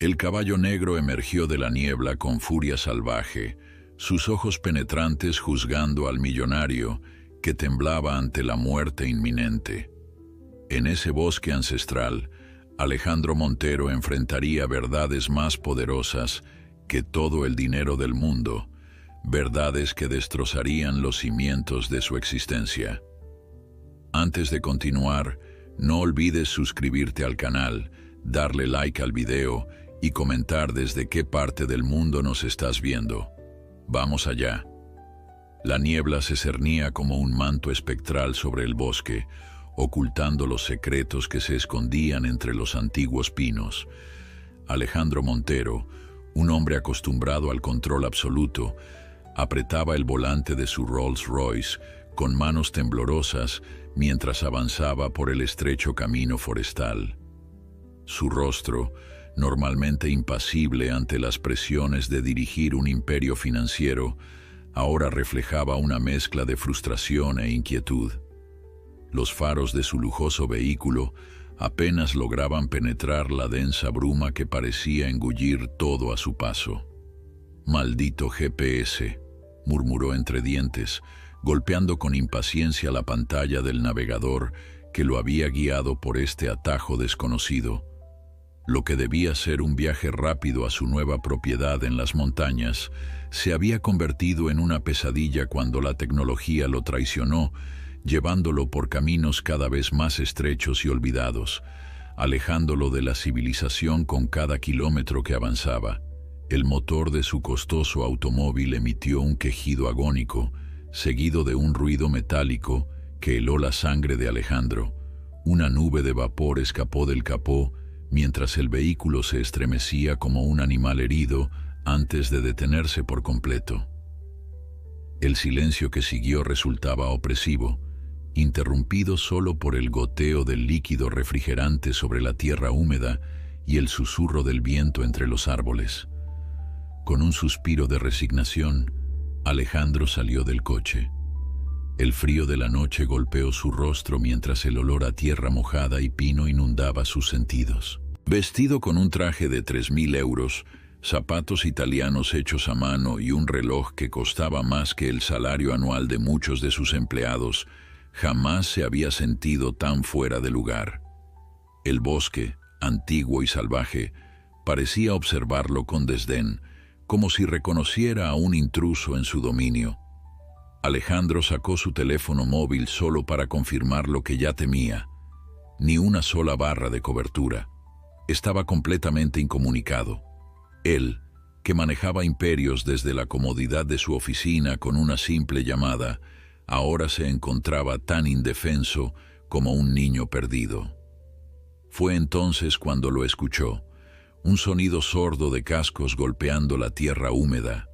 El caballo negro emergió de la niebla con furia salvaje, sus ojos penetrantes juzgando al millonario que temblaba ante la muerte inminente. En ese bosque ancestral, Alejandro Montero enfrentaría verdades más poderosas que todo el dinero del mundo, verdades que destrozarían los cimientos de su existencia. Antes de continuar, no olvides suscribirte al canal, darle like al video y comentar desde qué parte del mundo nos estás viendo. Vamos allá. La niebla se cernía como un manto espectral sobre el bosque, ocultando los secretos que se escondían entre los antiguos pinos. Alejandro Montero, un hombre acostumbrado al control absoluto, apretaba el volante de su Rolls Royce con manos temblorosas mientras avanzaba por el estrecho camino forestal. Su rostro, normalmente impasible ante las presiones de dirigir un imperio financiero, ahora reflejaba una mezcla de frustración e inquietud. Los faros de su lujoso vehículo apenas lograban penetrar la densa bruma que parecía engullir todo a su paso. «Maldito GPS», murmuró entre dientes, golpeando con impaciencia la pantalla del navegador que lo había guiado por este atajo desconocido. Lo que debía ser un viaje rápido a su nueva propiedad en las montañas se había convertido en una pesadilla cuando la tecnología lo traicionó, llevándolo por caminos cada vez más estrechos y olvidados, alejándolo de la civilización con cada kilómetro que avanzaba. El motor de su costoso automóvil emitió un quejido agónico, seguido de un ruido metálico que heló la sangre de Alejandro. Una nube de vapor escapó del capó, mientras el vehículo se estremecía como un animal herido antes de detenerse por completo. El silencio que siguió resultaba opresivo, interrumpido solo por el goteo del líquido refrigerante sobre la tierra húmeda y el susurro del viento entre los árboles. Con un suspiro de resignación, Alejandro salió del coche. El frío de la noche golpeó su rostro mientras el olor a tierra mojada y pino inundaba sus sentidos. Vestido con un traje de 3.000 euros, zapatos italianos hechos a mano y un reloj que costaba más que el salario anual de muchos de sus empleados, jamás se había sentido tan fuera de lugar. El bosque, antiguo y salvaje, parecía observarlo con desdén, como si reconociera a un intruso en su dominio. Alejandro sacó su teléfono móvil solo para confirmar lo que ya temía. Ni una sola barra de cobertura. Estaba completamente incomunicado. Él, que manejaba imperios desde la comodidad de su oficina con una simple llamada, ahora se encontraba tan indefenso como un niño perdido. Fue entonces cuando lo escuchó, un sonido sordo de cascos golpeando la tierra húmeda.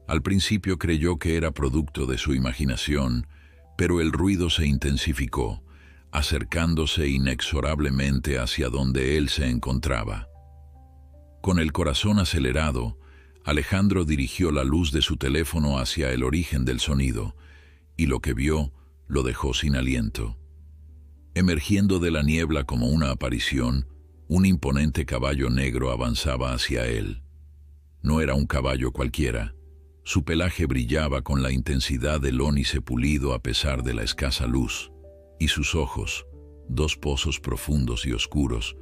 Al principio creyó que era producto de su imaginación, pero el ruido se intensificó, acercándose inexorablemente hacia donde él se encontraba. Con el corazón acelerado, Alejandro dirigió la luz de su teléfono hacia el origen del sonido, y lo que vio lo dejó sin aliento. Emergiendo de la niebla como una aparición, un imponente caballo negro avanzaba hacia él. No era un caballo cualquiera. Su pelaje brillaba con la intensidad del ónice pulido a pesar de la escasa luz, y sus ojos, dos pozos profundos y oscuros,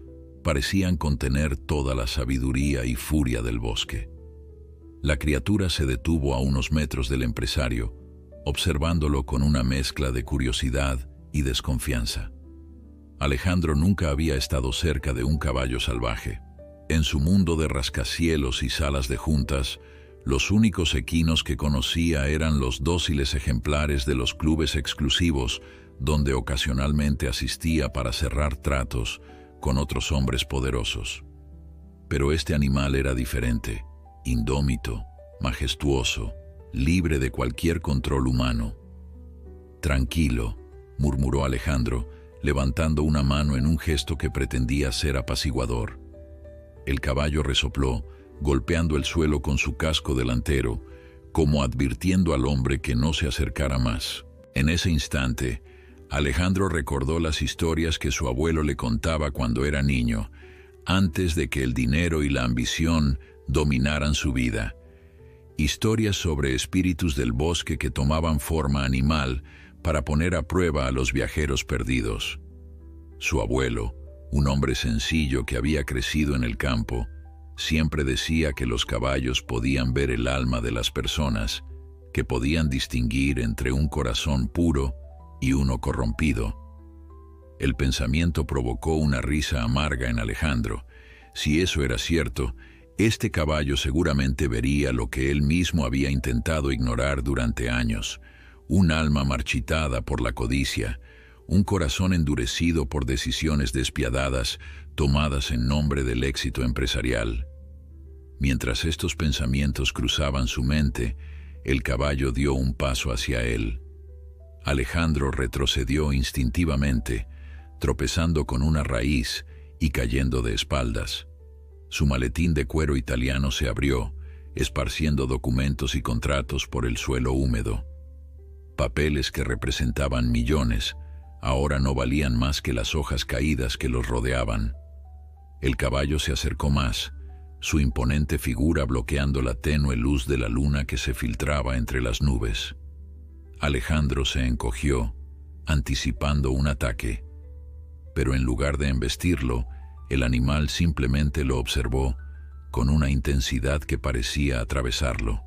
parecían contener toda la sabiduría y furia del bosque. La criatura se detuvo a unos metros del empresario, observándolo con una mezcla de curiosidad y desconfianza. Alejandro nunca había estado cerca de un caballo salvaje. En su mundo de rascacielos y salas de juntas, los únicos equinos que conocía eran los dóciles ejemplares de los clubes exclusivos, donde ocasionalmente asistía para cerrar tratos con otros hombres poderosos. Pero este animal era diferente, indómito, majestuoso, libre de cualquier control humano. «Tranquilo», murmuró Alejandro, levantando una mano en un gesto que pretendía ser apaciguador. El caballo resopló, golpeando el suelo con su casco delantero, como advirtiendo al hombre que no se acercara más. En ese instante, Alejandro recordó las historias que su abuelo le contaba cuando era niño, antes de que el dinero y la ambición dominaran su vida. Historias sobre espíritus del bosque que tomaban forma animal para poner a prueba a los viajeros perdidos. Su abuelo, un hombre sencillo que había crecido en el campo, siempre decía que los caballos podían ver el alma de las personas, que podían distinguir entre un corazón puro y uno corrompido. El pensamiento provocó una risa amarga en Alejandro. Si eso era cierto, este caballo seguramente vería lo que él mismo había intentado ignorar durante años: un alma marchitada por la codicia, un corazón endurecido por decisiones despiadadas tomadas en nombre del éxito empresarial. Mientras estos pensamientos cruzaban su mente, el caballo dio un paso hacia él. Alejandro retrocedió instintivamente, tropezando con una raíz y cayendo de espaldas. Su maletín de cuero italiano se abrió, esparciendo documentos y contratos por el suelo húmedo. Papeles que representaban millones, ahora no valían más que las hojas caídas que los rodeaban. El caballo se acercó más, su imponente figura bloqueando la tenue luz de la luna que se filtraba entre las nubes. Alejandro se encogió, anticipando un ataque. Pero en lugar de embestirlo, el animal simplemente lo observó con una intensidad que parecía atravesarlo.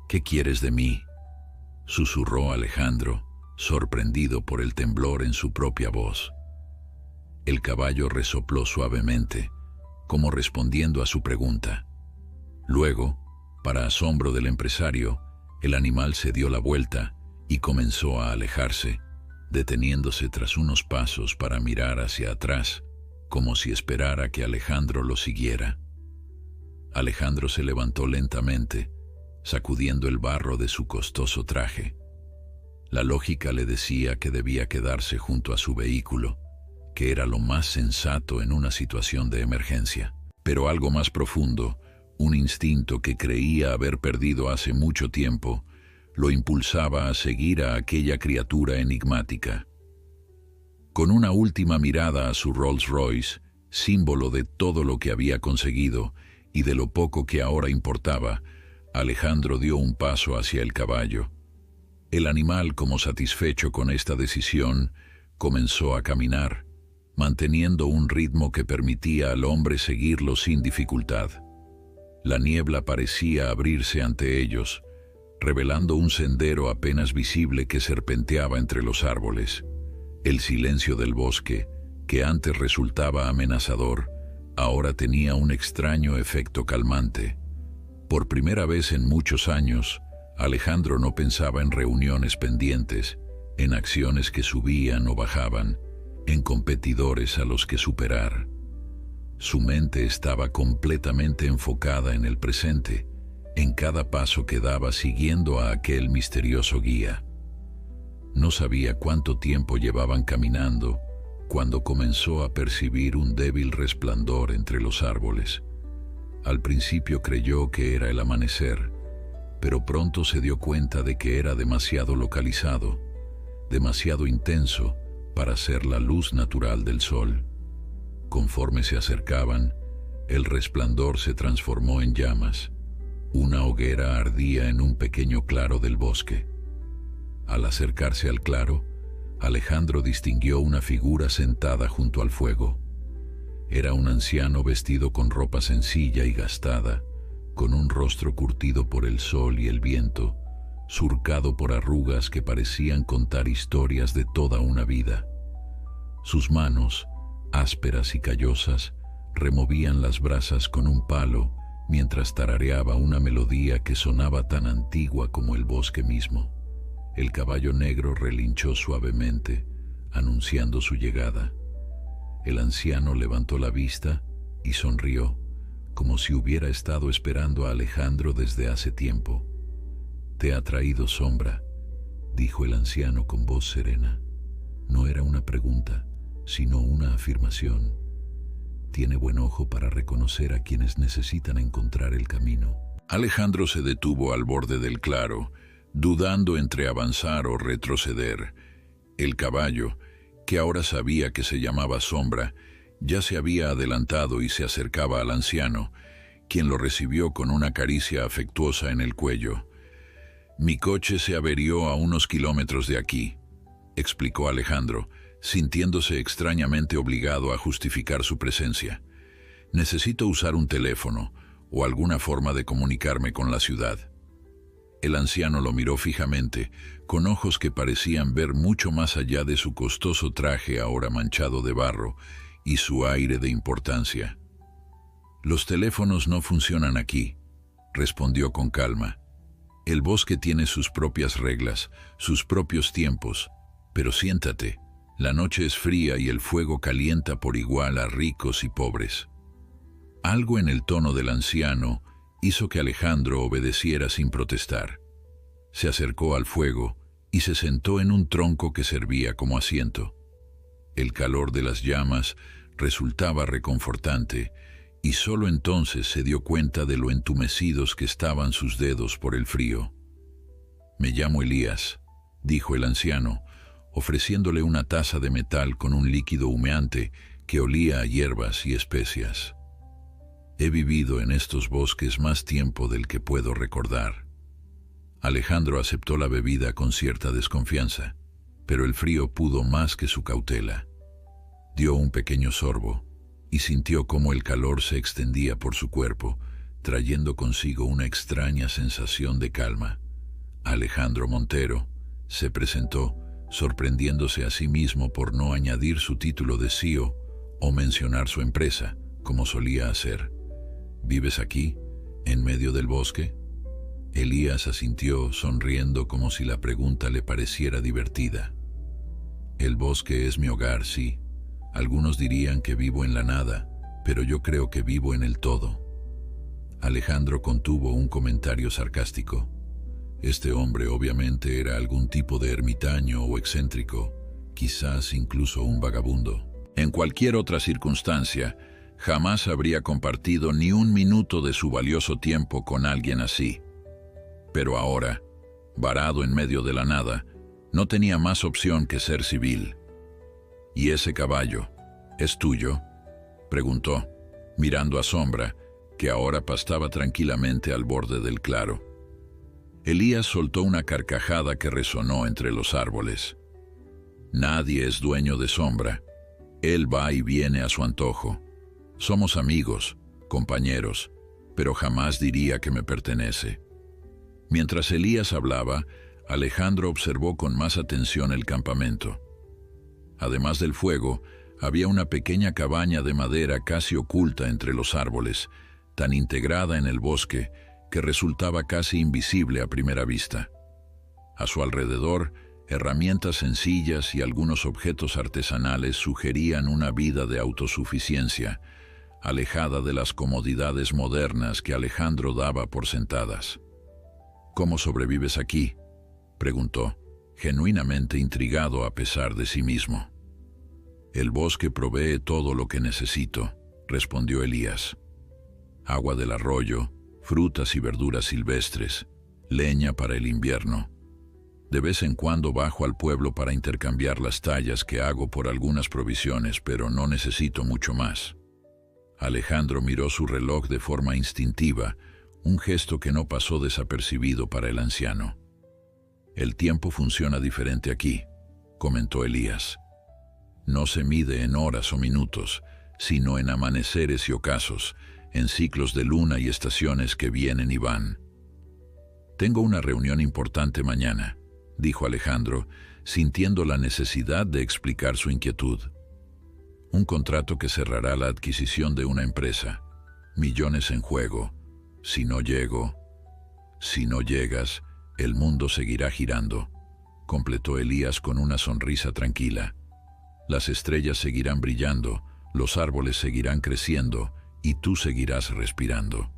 «¿Qué quieres de mí?», susurró Alejandro, sorprendido por el temblor en su propia voz. El caballo resopló suavemente, como respondiendo a su pregunta. Luego, para asombro del empresario, el animal se dio la vuelta y comenzó a alejarse, deteniéndose tras unos pasos para mirar hacia atrás, como si esperara que Alejandro lo siguiera. Alejandro se levantó lentamente, sacudiendo el barro de su costoso traje. La lógica le decía que debía quedarse junto a su vehículo, que era lo más sensato en una situación de emergencia. Pero algo más profundo, un instinto que creía haber perdido hace mucho tiempo, lo impulsaba a seguir a aquella criatura enigmática. Con una última mirada a su Rolls Royce, símbolo de todo lo que había conseguido y de lo poco que ahora importaba, Alejandro dio un paso hacia el caballo. El animal, como satisfecho con esta decisión, comenzó a caminar, manteniendo un ritmo que permitía al hombre seguirlo sin dificultad. La niebla parecía abrirse ante ellos, revelando un sendero apenas visible que serpenteaba entre los árboles. El silencio del bosque, que antes resultaba amenazador, ahora tenía un extraño efecto calmante. Por primera vez en muchos años, Alejandro no pensaba en reuniones pendientes, en acciones que subían o bajaban, en competidores a los que superar. Su mente estaba completamente enfocada en el presente, en cada paso que daba siguiendo a aquel misterioso guía. No sabía cuánto tiempo llevaban caminando cuando comenzó a percibir un débil resplandor entre los árboles. Al principio creyó que era el amanecer, pero pronto se dio cuenta de que era demasiado localizado, demasiado intenso para ser la luz natural del sol. Conforme se acercaban, el resplandor se transformó en llamas. Una hoguera ardía en un pequeño claro del bosque. Al acercarse al claro, Alejandro distinguió una figura sentada junto al fuego. Era un anciano vestido con ropa sencilla y gastada, con un rostro curtido por el sol y el viento, surcado por arrugas que parecían contar historias de toda una vida. Sus manos, ásperas y callosas, removían las brasas con un palo mientras tarareaba una melodía que sonaba tan antigua como el bosque mismo. El caballo negro relinchó suavemente, anunciando su llegada. El anciano levantó la vista y sonrió, como si hubiera estado esperando a Alejandro desde hace tiempo. «Te ha traído Sombra», dijo el anciano con voz serena. No era una pregunta, sino una afirmación. Tiene buen ojo para reconocer a quienes necesitan encontrar el camino. Alejandro se detuvo al borde del claro, dudando entre avanzar o retroceder. El caballo, que ahora sabía que se llamaba Sombra, Ya se había adelantado y se acercaba al anciano, quien lo recibió con una caricia afectuosa en el cuello. «Mi coche se averió a unos kilómetros de aquí», explicó Alejandro, sintiéndose extrañamente obligado a justificar su presencia. «Necesito usar un teléfono o alguna forma de comunicarme con la ciudad». El anciano lo miró fijamente, con ojos que parecían ver mucho más allá de su costoso traje ahora manchado de barro y su aire de importancia. «Los teléfonos no funcionan aquí», respondió con calma. «El bosque tiene sus propias reglas, sus propios tiempos, pero siéntate, la noche es fría y el fuego calienta por igual a ricos y pobres». Algo en el tono del anciano hizo que Alejandro obedeciera sin protestar. Se acercó al fuego y se sentó en un tronco que servía como asiento. El calor de las llamas resultaba reconfortante y solo entonces se dio cuenta de lo entumecidos que estaban sus dedos por el frío. «Me llamo Elías», dijo el anciano, ofreciéndole una taza de metal con un líquido humeante que olía a hierbas y especias. «He vivido en estos bosques más tiempo del que puedo recordar». Alejandro aceptó la bebida con cierta desconfianza, pero el frío pudo más que su cautela. Dio un pequeño sorbo y sintió cómo el calor se extendía por su cuerpo, trayendo consigo una extraña sensación de calma. Alejandro Montero se presentó, sorprendiéndose a sí mismo por no añadir su título de CEO o mencionar su empresa, como solía hacer. «¿Vives aquí, en medio del bosque?» Elías asintió, sonriendo como si la pregunta le pareciera divertida. «El bosque es mi hogar, sí. Algunos dirían que vivo en la nada, pero yo creo que vivo en el todo». Alejandro contuvo un comentario sarcástico. Este hombre obviamente era algún tipo de ermitaño o excéntrico, quizás incluso un vagabundo. En cualquier otra circunstancia, jamás habría compartido ni un minuto de su valioso tiempo con alguien así. Pero ahora, varado en medio de la nada, no tenía más opción que ser civil. «¿Y ese caballo es tuyo?», preguntó, mirando a Sombra, que ahora pastaba tranquilamente al borde del claro. Elías soltó una carcajada que resonó entre los árboles. «Nadie es dueño de Sombra. Él va y viene a su antojo. Somos amigos, compañeros, pero jamás diría que me pertenece». Mientras Elías hablaba, Alejandro observó con más atención el campamento. Además del fuego, había una pequeña cabaña de madera casi oculta entre los árboles, tan integrada en el bosque que resultaba casi invisible a primera vista. A su alrededor, herramientas sencillas y algunos objetos artesanales sugerían una vida de autosuficiencia, alejada de las comodidades modernas que Alejandro daba por sentadas. «¿Cómo sobrevives aquí?», preguntó, genuinamente intrigado a pesar de sí mismo. «El bosque provee todo lo que necesito», respondió Elías. «Agua del arroyo, frutas y verduras silvestres, leña para el invierno. De vez en cuando bajo al pueblo para intercambiar las tallas que hago por algunas provisiones, pero no necesito mucho más». Alejandro miró su reloj de forma instintiva, un gesto que no pasó desapercibido para el anciano. «El tiempo funciona diferente aquí», comentó Elías. «No se mide en horas o minutos, sino en amaneceres y ocasos, en ciclos de luna y estaciones que vienen y van». «Tengo una reunión importante mañana», dijo Alejandro, sintiendo la necesidad de explicar su inquietud. «Un contrato que cerrará la adquisición de una empresa. Millones en juego. Si no llego, si no llegas, el mundo seguirá girando», completó Elías con una sonrisa tranquila. «Las estrellas seguirán brillando, los árboles seguirán creciendo y tú seguirás respirando».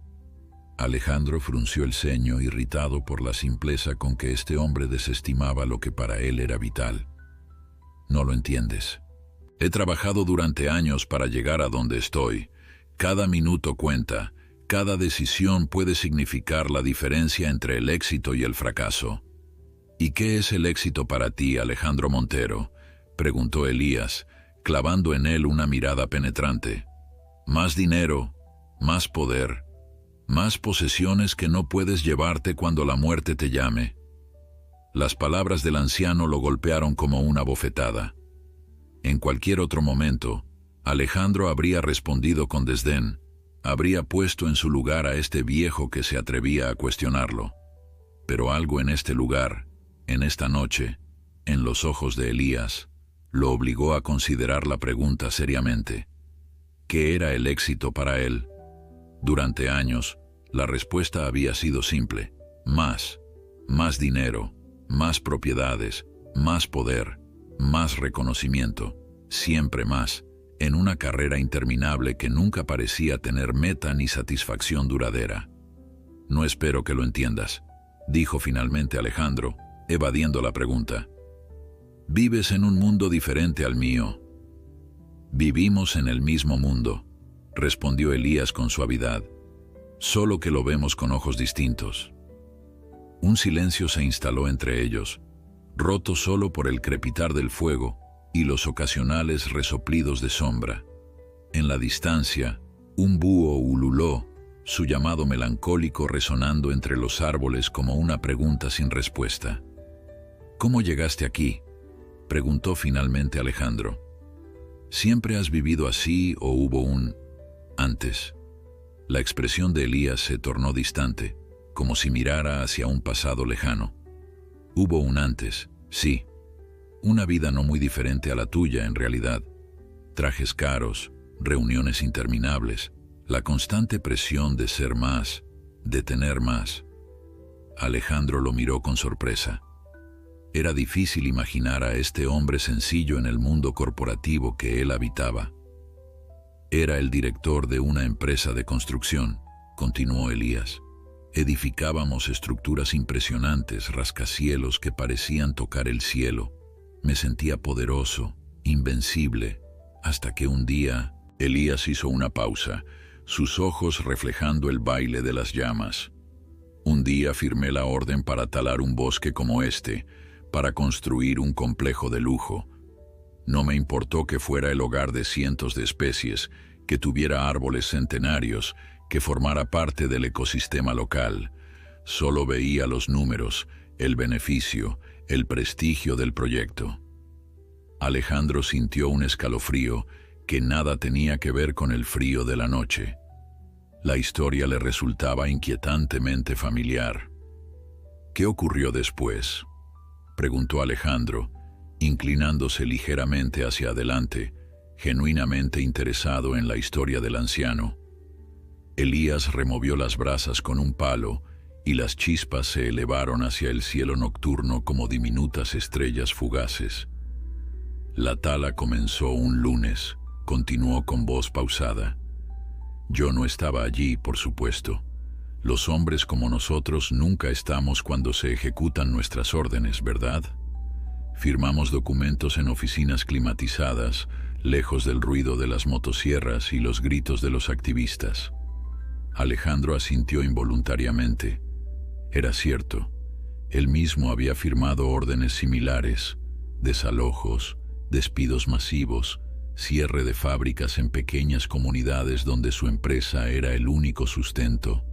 Alejandro frunció el ceño, irritado por la simpleza con que este hombre desestimaba lo que para él era vital. «No lo entiendes. He trabajado durante años para llegar a donde estoy. Cada minuto cuenta. Cada decisión puede significar la diferencia entre el éxito y el fracaso». «¿Y qué es el éxito para ti, Alejandro Montero?», preguntó Elías, clavando en él una mirada penetrante. Más dinero, más poder, más posesiones que no puedes llevarte cuando la muerte te llame. Las palabras del anciano lo golpearon como una bofetada. En cualquier otro momento, Alejandro habría respondido con desdén, habría puesto en su lugar a este viejo que se atrevía a cuestionarlo. Pero algo en este lugar, en esta noche, en los ojos de Elías, lo obligó a considerar la pregunta seriamente. ¿Qué era el éxito para él? Durante años, la respuesta había sido simple: más dinero, más propiedades, más poder, más reconocimiento, siempre más, en una carrera interminable que nunca parecía tener meta ni satisfacción duradera. No espero que lo entiendas, dijo finalmente Alejandro, evadiendo la pregunta. Vives en un mundo diferente al mío. Vivimos en el mismo mundo, respondió Elías con suavidad, solo que lo vemos con ojos distintos. Un silencio se instaló entre ellos, roto solo por el crepitar del fuego y los ocasionales resoplidos de sombra. En la distancia, un búho ululó, su llamado melancólico resonando entre los árboles como una pregunta sin respuesta. ¿Cómo llegaste aquí?, preguntó finalmente Alejandro. ¿Siempre has vivido así o hubo un antes? La expresión de Elías se tornó distante, como si mirara hacia un pasado lejano. Hubo un antes, sí. Una vida no muy diferente a la tuya en realidad. Trajes caros, reuniones interminables, la constante presión de ser más, de tener más. Alejandro lo miró con sorpresa. Era difícil imaginar a este hombre sencillo en el mundo corporativo que él habitaba. Era el director de una empresa de construcción, continuó Elías. Edificábamos estructuras impresionantes, rascacielos que parecían tocar el cielo. Me sentía poderoso, invencible, hasta que un día Elías hizo una pausa, sus ojos reflejando el baile de las llamas. Un día firmé la orden para talar un bosque como este, para construir un complejo de lujo. No me importó que fuera el hogar de cientos de especies, que tuviera árboles centenarios, que formara parte del ecosistema local. Solo veía los números, el beneficio, el prestigio del proyecto. Alejandro sintió un escalofrío que nada tenía que ver con el frío de la noche. La historia le resultaba inquietantemente familiar. ¿Qué ocurrió después?, preguntó Alejandro, inclinándose ligeramente hacia adelante, genuinamente interesado en la historia del anciano. Elías removió las brasas con un palo y las chispas se elevaron hacia el cielo nocturno como diminutas estrellas fugaces. La tala comenzó un lunes, continuó con voz pausada. Yo no estaba allí, por supuesto. Los hombres como nosotros nunca estamos cuando se ejecutan nuestras órdenes, ¿verdad? Firmamos documentos en oficinas climatizadas, lejos del ruido de las motosierras y los gritos de los activistas. Alejandro asintió involuntariamente. Era cierto, él mismo había firmado órdenes similares, desalojos, despidos masivos, cierre de fábricas en pequeñas comunidades donde su empresa era el único sustento.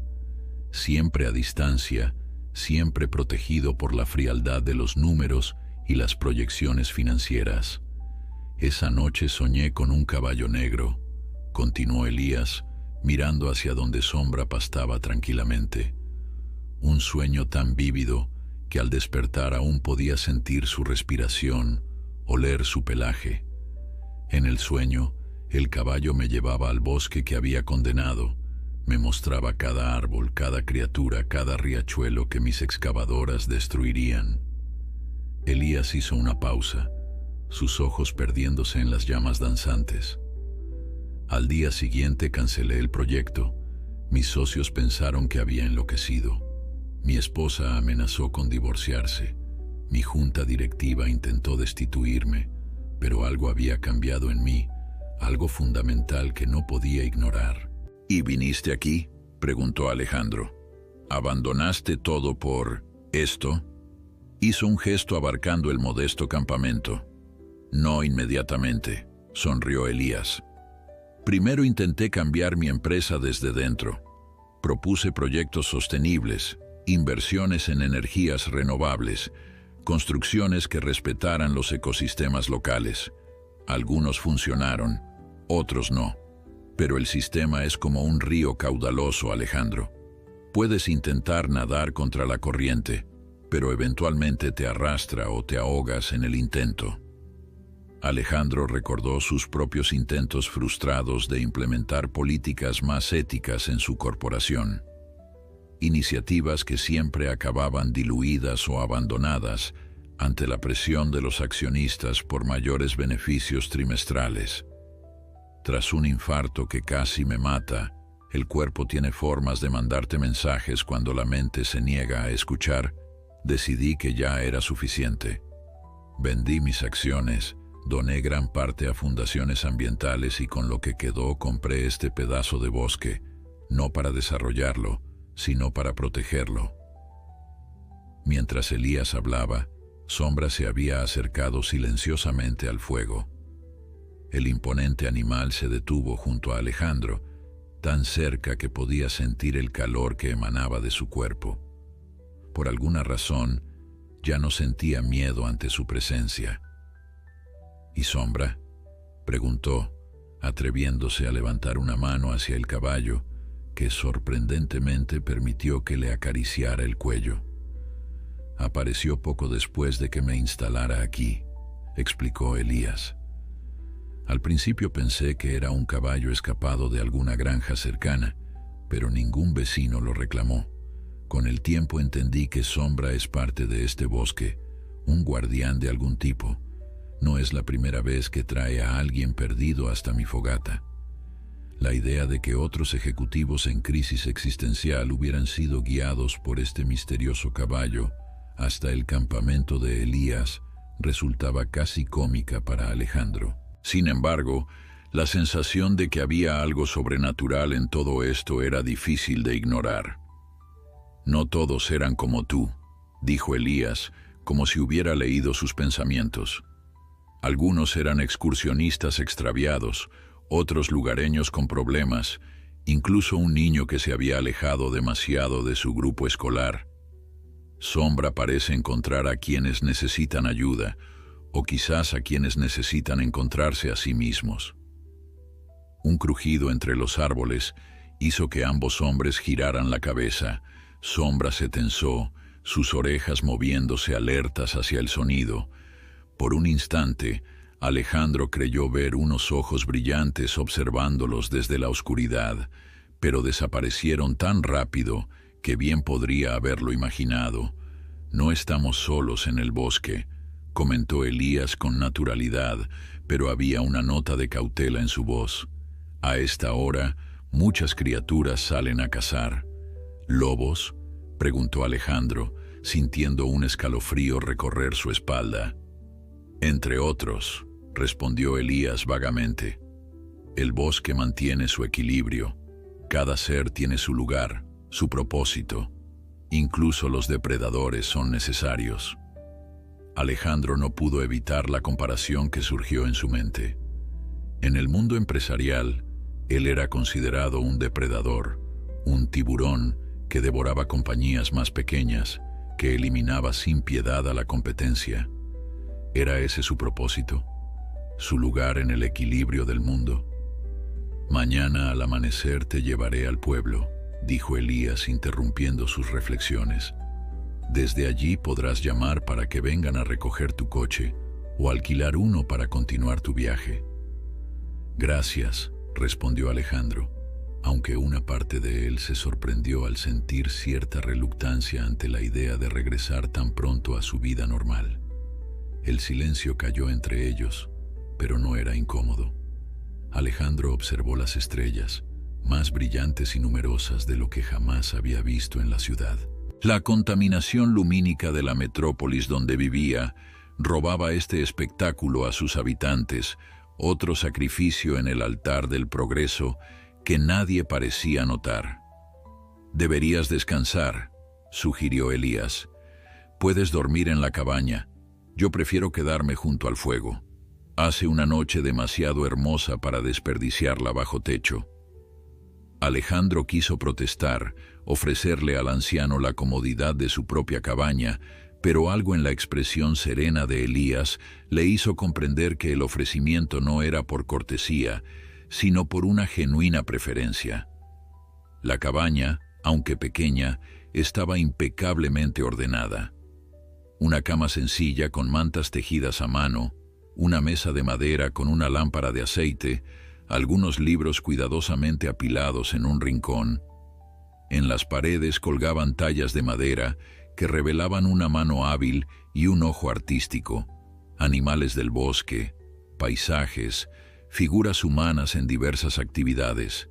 Siempre a distancia, siempre protegido por la frialdad de los números y las proyecciones financieras. Esa noche soñé con un caballo negro, continuó Elías, mirando hacia donde Sombra pastaba tranquilamente. Un sueño tan vívido que al despertar aún podía sentir su respiración, oler su pelaje. En el sueño, el caballo me llevaba al bosque que había condenado. Me mostraba cada árbol, cada criatura, cada riachuelo que mis excavadoras destruirían. Elías hizo una pausa, sus ojos perdiéndose en las llamas danzantes. Al día siguiente cancelé el proyecto. Mis socios pensaron que había enloquecido. Mi esposa amenazó con divorciarse. Mi junta directiva intentó destituirme, pero algo había cambiado en mí, algo fundamental que no podía ignorar. ¿Y viniste aquí?, preguntó Alejandro. ¿Abandonaste todo por esto? Hizo un gesto abarcando el modesto campamento. No inmediatamente. sonrió Elías. Primero intenté cambiar mi empresa desde dentro. Propuse proyectos sostenibles, inversiones en energías renovables, construcciones que respetaran los ecosistemas locales. Algunos funcionaron, otros no. Pero el sistema es como un río caudaloso, Alejandro. Puedes intentar nadar contra la corriente, pero eventualmente te arrastra o te ahogas en el intento. Alejandro recordó sus propios intentos frustrados de implementar políticas más éticas en su corporación. Iniciativas que siempre acababan diluidas o abandonadas ante la presión de los accionistas por mayores beneficios trimestrales. Tras un infarto que casi me mata, el cuerpo tiene formas de mandarte mensajes cuando la mente se niega a escuchar. Decidí que ya era suficiente. Vendí mis acciones, doné gran parte a fundaciones ambientales y con lo que quedó compré este pedazo de bosque, no para desarrollarlo, sino para protegerlo. Mientras Elías hablaba, Sombra se había acercado silenciosamente al fuego. El imponente animal se detuvo junto a Alejandro, tan cerca que podía sentir el calor que emanaba de su cuerpo. Por alguna razón, ya no sentía miedo ante su presencia. ¿Y Sombra?, preguntó, atreviéndose a levantar una mano hacia el caballo, que sorprendentemente permitió que le acariciara el cuello. Apareció poco después de que me instalara aquí, explicó Elías. Al principio pensé que era un caballo escapado de alguna granja cercana, pero ningún vecino lo reclamó. Con el tiempo entendí que Sombra es parte de este bosque, un guardián de algún tipo. No es la primera vez que trae a alguien perdido hasta mi fogata. La idea de que otros ejecutivos en crisis existencial hubieran sido guiados por este misterioso caballo hasta el campamento de Elías resultaba casi cómica para Alejandro. Sin embargo, la sensación de que había algo sobrenatural en todo esto era difícil de ignorar. No todos eran como tú, dijo Elías, como si hubiera leído sus pensamientos. Algunos eran excursionistas extraviados, otros lugareños con problemas, incluso un niño que se había alejado demasiado de su grupo escolar. Sombra parece encontrar a quienes necesitan ayuda, o quizás a quienes necesitan encontrarse a sí mismos. Un crujido entre los árboles hizo que ambos hombres giraran la cabeza. Sombra se tensó, sus orejas moviéndose alertas hacia el sonido. Por un instante, Alejandro creyó ver unos ojos brillantes observándolos desde la oscuridad, pero desaparecieron tan rápido que bien podría haberlo imaginado. No estamos solos en el bosque, comentó Elías con naturalidad, pero había una nota de cautela en su voz. A esta hora, muchas criaturas salen a cazar. ¿Lobos?, preguntó Alejandro, sintiendo un escalofrío recorrer su espalda. Entre otros, respondió Elías vagamente. El bosque mantiene su equilibrio. Cada ser tiene su lugar, su propósito. Incluso los depredadores son necesarios. Alejandro no pudo evitar la comparación que surgió en su mente. En el mundo empresarial, él era considerado un depredador, un tiburón que devoraba compañías más pequeñas, que eliminaba sin piedad a la competencia. ¿Era ese su propósito? ¿Su lugar en el equilibrio del mundo? Mañana al amanecer te llevaré al pueblo, dijo Elías interrumpiendo sus reflexiones. Desde allí podrás llamar para que vengan a recoger tu coche o alquilar uno para continuar tu viaje. Gracias, respondió Alejandro, aunque una parte de él se sorprendió al sentir cierta reluctancia ante la idea de regresar tan pronto a su vida normal. El silencio cayó entre ellos, pero no era incómodo. Alejandro observó las estrellas, más brillantes y numerosas de lo que jamás había visto en la ciudad. La contaminación lumínica de la metrópolis donde vivía robaba este espectáculo a sus habitantes, otro sacrificio en el altar del progreso que nadie parecía notar. Deberías descansar, sugirió Elías. Puedes dormir en la cabaña. Yo prefiero quedarme junto al fuego. Hace una noche demasiado hermosa para desperdiciarla bajo techo. Alejandro quiso protestar, ofrecerle al anciano la comodidad de su propia cabaña, pero algo en la expresión serena de Elías le hizo comprender que el ofrecimiento no era por cortesía, sino por una genuina preferencia. La cabaña, aunque pequeña, estaba impecablemente ordenada. Una cama sencilla con mantas tejidas a mano, una mesa de madera con una lámpara de aceite, algunos libros cuidadosamente apilados en un rincón. En las paredes colgaban tallas de madera que revelaban una mano hábil y un ojo artístico, animales del bosque, paisajes, figuras humanas en diversas actividades.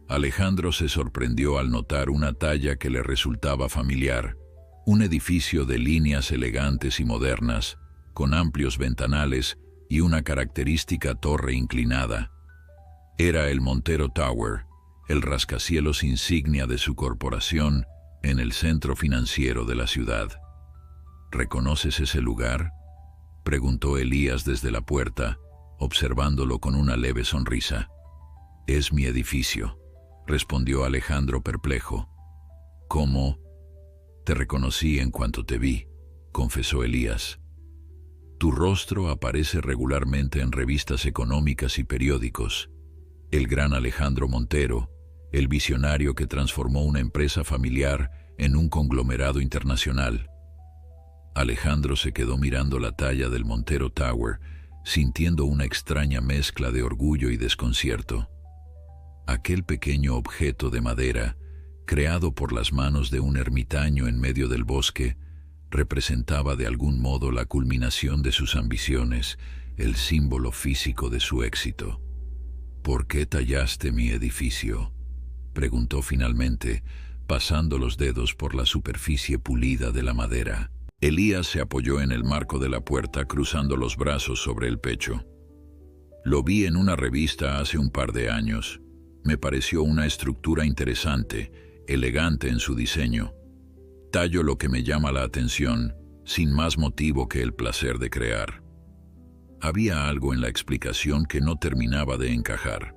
Alejandro se sorprendió al notar una talla que le resultaba familiar, un edificio de líneas elegantes y modernas, con amplios ventanales y una característica torre inclinada. Era el Montero Tower, el rascacielos insignia de su corporación en el centro financiero de la ciudad. ¿Reconoces ese lugar?, preguntó Elías desde la puerta, observándolo con una leve sonrisa. Es mi edificio, respondió Alejandro perplejo. ¿Cómo? Te reconocí en cuanto te vi, confesó Elías. Tu rostro aparece regularmente en revistas económicas y periódicos. El gran Alejandro Montero, el visionario que transformó una empresa familiar en un conglomerado internacional. Alejandro se quedó mirando la talla del Montero Tower, sintiendo una extraña mezcla de orgullo y desconcierto. Aquel pequeño objeto de madera, creado por las manos de un ermitaño en medio del bosque, representaba de algún modo la culminación de sus ambiciones, el símbolo físico de su éxito. ¿Por qué tallaste mi edificio?, preguntó finalmente, pasando los dedos por la superficie pulida de la madera. Elías se apoyó en el marco de la puerta, cruzando los brazos sobre el pecho. Lo vi en una revista hace un par de años. Me pareció una estructura interesante, elegante en su diseño. Tallo lo que me llama la atención, sin más motivo que el placer de crear. Había algo en la explicación que no terminaba de encajar.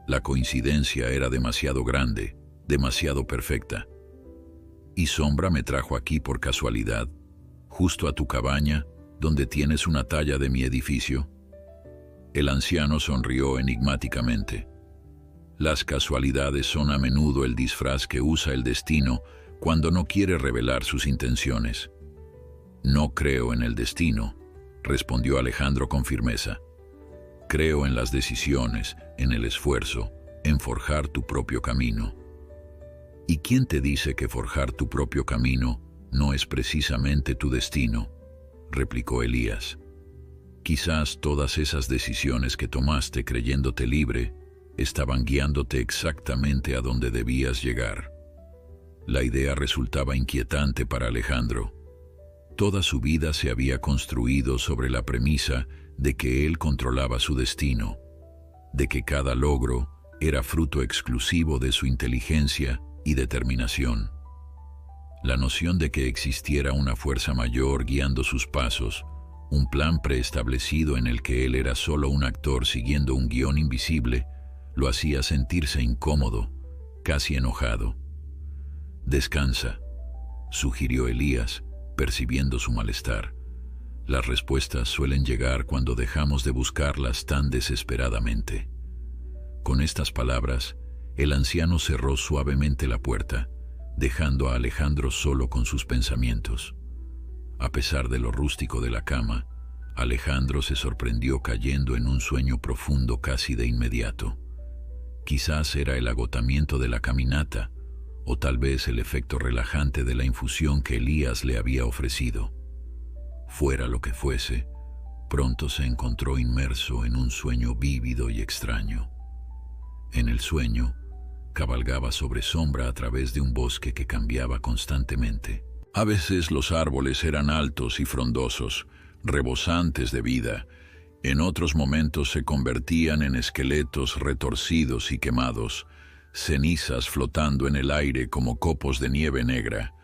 La coincidencia era demasiado grande, demasiado perfecta. ¿Y Sombra me trajo aquí por casualidad, justo a tu cabaña, donde tienes una talla de mi edificio? El anciano sonrió enigmáticamente. Las casualidades son a menudo el disfraz que usa el destino cuando no quiere revelar sus intenciones. No creo en el destino, respondió Alejandro con firmeza. Creo en las decisiones, en el esfuerzo, en forjar tu propio camino. ¿Y quién te dice que forjar tu propio camino no es precisamente tu destino?, replicó Elías. Quizás todas esas decisiones que tomaste creyéndote libre estaban guiándote exactamente a donde debías llegar. La idea resultaba inquietante para Alejandro. Toda su vida se había construido sobre la premisa de que él controlaba su destino, de que cada logro era fruto exclusivo de su inteligencia y determinación. La noción de que existiera una fuerza mayor guiando sus pasos, un plan preestablecido en el que él era solo un actor siguiendo un guión invisible, lo hacía sentirse incómodo, casi enojado. «Descansa», sugirió Elías, percibiendo su malestar. Las respuestas suelen llegar cuando dejamos de buscarlas tan desesperadamente. Con estas palabras, el anciano cerró suavemente la puerta, dejando a Alejandro solo con sus pensamientos. A pesar de lo rústico de la cama, Alejandro se sorprendió cayendo en un sueño profundo casi de inmediato. Quizás era el agotamiento de la caminata, o tal vez el efecto relajante de la infusión que Elías le había ofrecido. Fuera lo que fuese, pronto se encontró inmerso en un sueño vívido y extraño. En el sueño, cabalgaba sobre Sombra a través de un bosque que cambiaba constantemente. A veces los árboles eran altos y frondosos, rebosantes de vida. En otros momentos se convertían en esqueletos retorcidos y quemados, cenizas flotando en el aire como copos de nieve negra.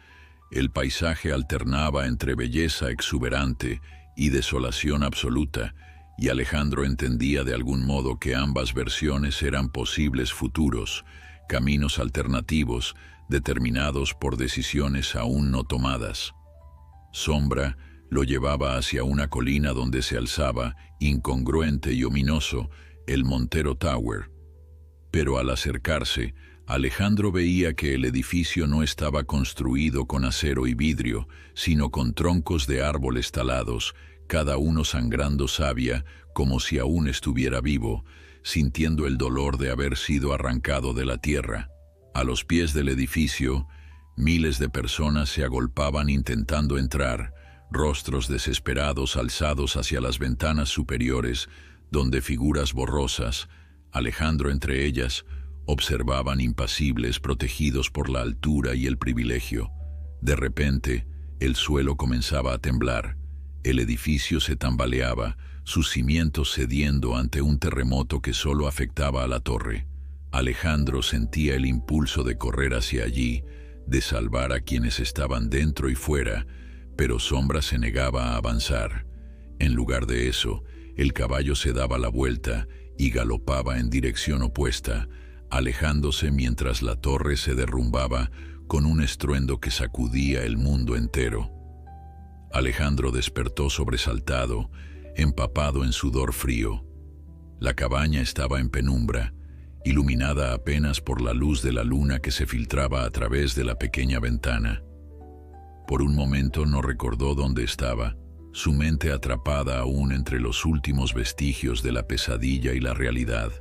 El paisaje alternaba entre belleza exuberante y desolación absoluta, y Alejandro entendía de algún modo que ambas versiones eran posibles futuros, caminos alternativos, determinados por decisiones aún no tomadas. Sombra lo llevaba hacia una colina donde se alzaba, incongruente y ominoso, el Montero Tower. Pero al acercarse, Alejandro veía que el edificio no estaba construido con acero y vidrio, sino con troncos de árboles talados, cada uno sangrando savia, como si aún estuviera vivo, sintiendo el dolor de haber sido arrancado de la tierra. A los pies del edificio, miles de personas se agolpaban intentando entrar, rostros desesperados alzados hacia las ventanas superiores, donde figuras borrosas, Alejandro entre ellas, observaban impasibles protegidos por la altura y el privilegio. De repente, el suelo comenzaba a temblar. El edificio se tambaleaba, sus cimientos cediendo ante un terremoto que solo afectaba a la torre. Alejandro sentía el impulso de correr hacia allí, de salvar a quienes estaban dentro y fuera, pero Sombra se negaba a avanzar. En lugar de eso, el caballo se daba la vuelta y galopaba en dirección opuesta, alejándose mientras la torre se derrumbaba con un estruendo que sacudía el mundo entero. Alejandro despertó sobresaltado, empapado en sudor frío. La cabaña estaba en penumbra, iluminada apenas por la luz de la luna que se filtraba a través de la pequeña ventana. Por un momento no recordó dónde estaba, su mente atrapada aún entre los últimos vestigios de la pesadilla y la realidad.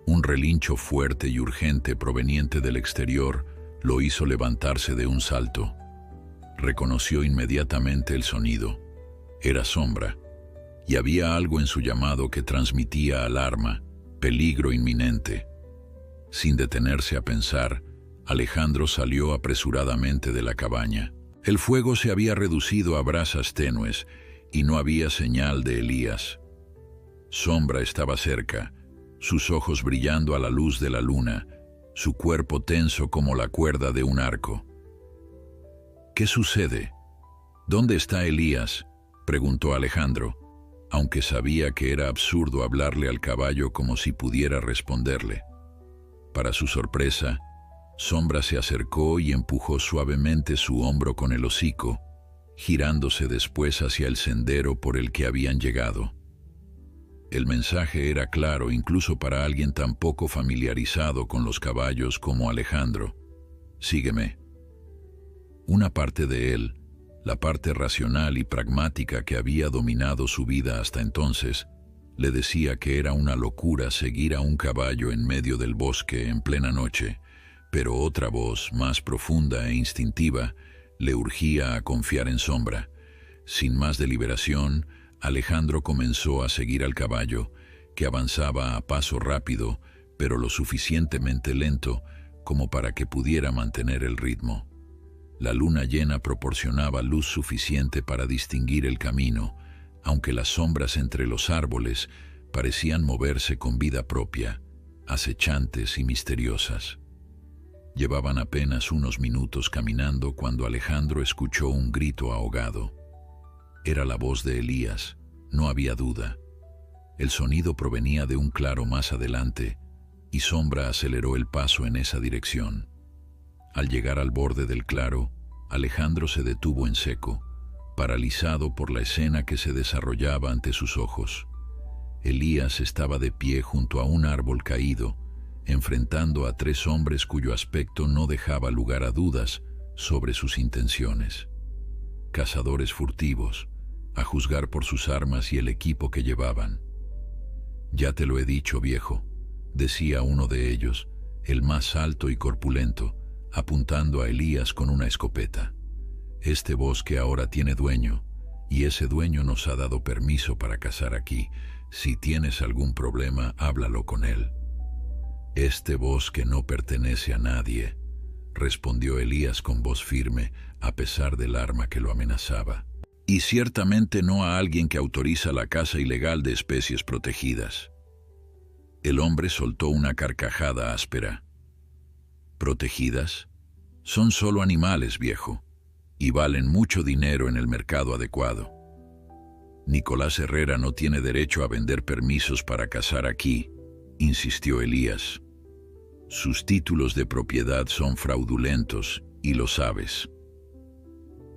Un relincho fuerte y urgente proveniente del exterior lo hizo levantarse de un salto. Reconoció inmediatamente el sonido. Era Sombra, y había algo en su llamado que transmitía alarma, peligro inminente. Sin detenerse a pensar, Alejandro salió apresuradamente de la cabaña. El fuego se había reducido a brasas tenues y no había señal de Elías. Sombra estaba cerca, sus ojos brillando a la luz de la luna, su cuerpo tenso como la cuerda de un arco. ¿Qué sucede? ¿Dónde está Elías?, preguntó Alejandro, aunque sabía que era absurdo hablarle al caballo como si pudiera responderle. Para su sorpresa, Sombra se acercó y empujó suavemente su hombro con el hocico, girándose después hacia el sendero por el que habían llegado. El mensaje era claro incluso para alguien tan poco familiarizado con los caballos como Alejandro. «Sígueme». Una parte de él, la parte racional y pragmática que había dominado su vida hasta entonces, le decía que era una locura seguir a un caballo en medio del bosque en plena noche, pero otra voz, más profunda e instintiva, le urgía a confiar en Sombra. Sin más deliberación, Alejandro comenzó a seguir al caballo, que avanzaba a paso rápido, pero lo suficientemente lento como para que pudiera mantener el ritmo. La luna llena proporcionaba luz suficiente para distinguir el camino, aunque las sombras entre los árboles parecían moverse con vida propia, acechantes y misteriosas. Llevaban apenas unos minutos caminando cuando Alejandro escuchó un grito ahogado. Era la voz de Elías, no había duda. El sonido provenía de un claro más adelante, y Sombra aceleró el paso en esa dirección. Al llegar al borde del claro, Alejandro se detuvo en seco, paralizado por la escena que se desarrollaba ante sus ojos. Elías estaba de pie junto a un árbol caído, enfrentando a tres hombres cuyo aspecto no dejaba lugar a dudas sobre sus intenciones. Cazadores furtivos, a juzgar por sus armas y el equipo que llevaban. «Ya te lo he dicho, viejo», decía uno de ellos, el más alto y corpulento, apuntando a Elías con una escopeta. «Este bosque ahora tiene dueño, y ese dueño nos ha dado permiso para cazar aquí. Si tienes algún problema, háblalo con él». «Este bosque no pertenece a nadie», respondió Elías con voz firme, a pesar del arma que lo amenazaba. «Y ciertamente no a alguien que autoriza la caza ilegal de especies protegidas». El hombre soltó una carcajada áspera. «¿Protegidas? Son solo animales, viejo, y valen mucho dinero en el mercado adecuado». Nicolás Herrera no tiene derecho a vender permisos para cazar aquí, insistió Elías. Sus títulos de propiedad son fraudulentos, y lo sabes.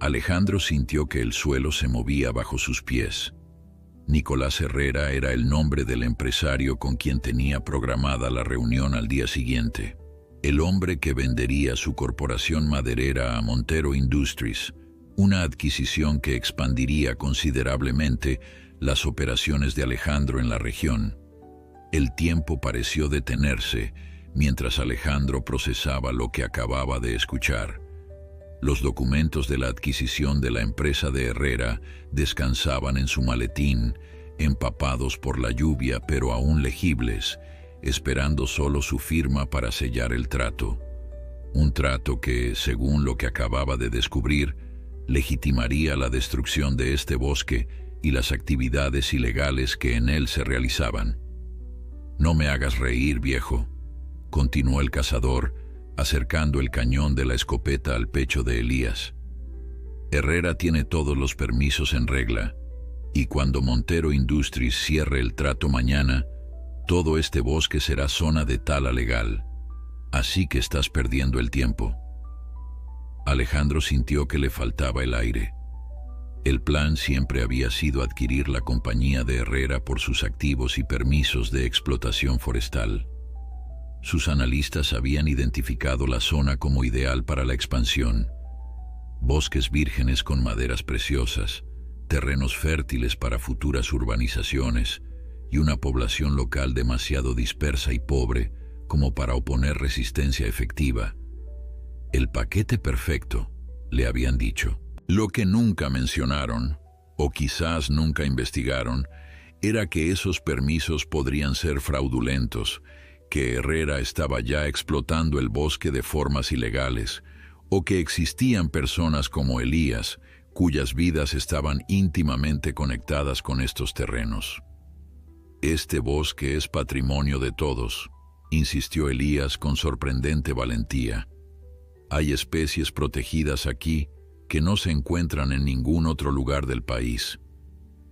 Alejandro sintió que el suelo se movía bajo sus pies. Nicolás Herrera era el nombre del empresario con quien tenía programada la reunión al día siguiente. El hombre que vendería su corporación maderera a Montero Industries, una adquisición que expandiría considerablemente las operaciones de Alejandro en la región. El tiempo pareció detenerse mientras Alejandro procesaba lo que acababa de escuchar. Los documentos de la adquisición de la empresa de Herrera descansaban en su maletín, empapados por la lluvia pero aún legibles, esperando solo su firma para sellar el trato. Un trato que, según lo que acababa de descubrir, legitimaría la destrucción de este bosque y las actividades ilegales que en él se realizaban. «No me hagas reír, viejo», continuó el cazador, acercando el cañón de la escopeta al pecho de Elías. «Herrera tiene todos los permisos en regla, y cuando Montero Industries cierre el trato mañana, todo este bosque será zona de tala legal. Así que estás perdiendo el tiempo». Alejandro sintió que le faltaba el aire. El plan siempre había sido adquirir la compañía de Herrera por sus activos y permisos de explotación forestal. Sus analistas habían identificado la zona como ideal para la expansión. Bosques vírgenes con maderas preciosas, terrenos fértiles para futuras urbanizaciones y una población local demasiado dispersa y pobre como para oponer resistencia efectiva. El paquete perfecto, le habían dicho. Lo que nunca mencionaron, o quizás nunca investigaron, era que esos permisos podrían ser fraudulentos, que Herrera estaba ya explotando el bosque de formas ilegales, o que existían personas como Elías, cuyas vidas estaban íntimamente conectadas con estos terrenos. «Este bosque es patrimonio de todos», insistió Elías con sorprendente valentía. «Hay especies protegidas aquí que no se encuentran en ningún otro lugar del país.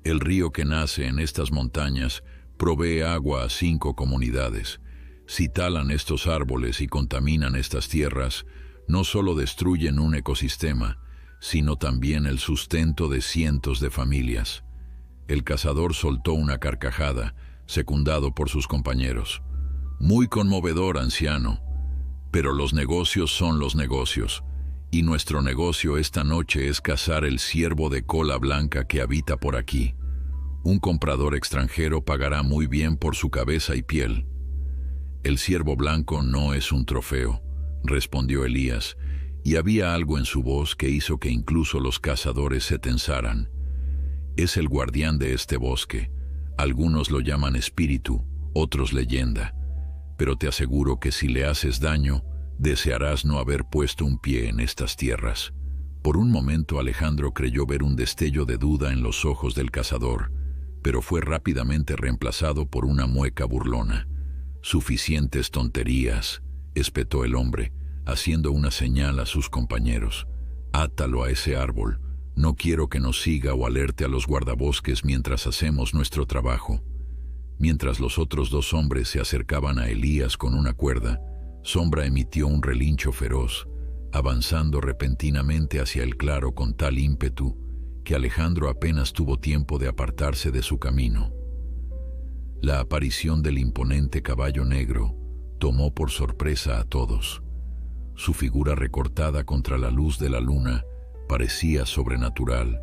El río que nace en estas montañas provee agua a 5 comunidades. Si talan estos árboles y contaminan estas tierras, no solo destruyen un ecosistema, sino también el sustento de cientos de familias». El cazador soltó una carcajada, secundado por sus compañeros. «Muy conmovedor, anciano, pero los negocios son los negocios, y nuestro negocio esta noche es cazar el ciervo de cola blanca que habita por aquí. Un comprador extranjero pagará muy bien por su cabeza y piel». «El ciervo blanco no es un trofeo», respondió Elías, y había algo en su voz que hizo que incluso los cazadores se tensaran. «Es el guardián de este bosque. Algunos lo llaman espíritu, otros leyenda. Pero te aseguro que si le haces daño, desearás no haber puesto un pie en estas tierras». Por un momento Alejandro creyó ver un destello de duda en los ojos del cazador, pero fue rápidamente reemplazado por una mueca burlona. «Suficientes tonterías», espetó el hombre, haciendo una señal a sus compañeros. «Átalo a ese árbol. No quiero que nos siga o alerte a los guardabosques mientras hacemos nuestro trabajo». Mientras los otros 2 hombres se acercaban a Elías con una cuerda, Sombra emitió un relincho feroz, avanzando repentinamente hacia el claro con tal ímpetu que Alejandro apenas tuvo tiempo de apartarse de su camino. La aparición del imponente caballo negro tomó por sorpresa a todos. Su figura recortada contra la luz de la luna parecía sobrenatural,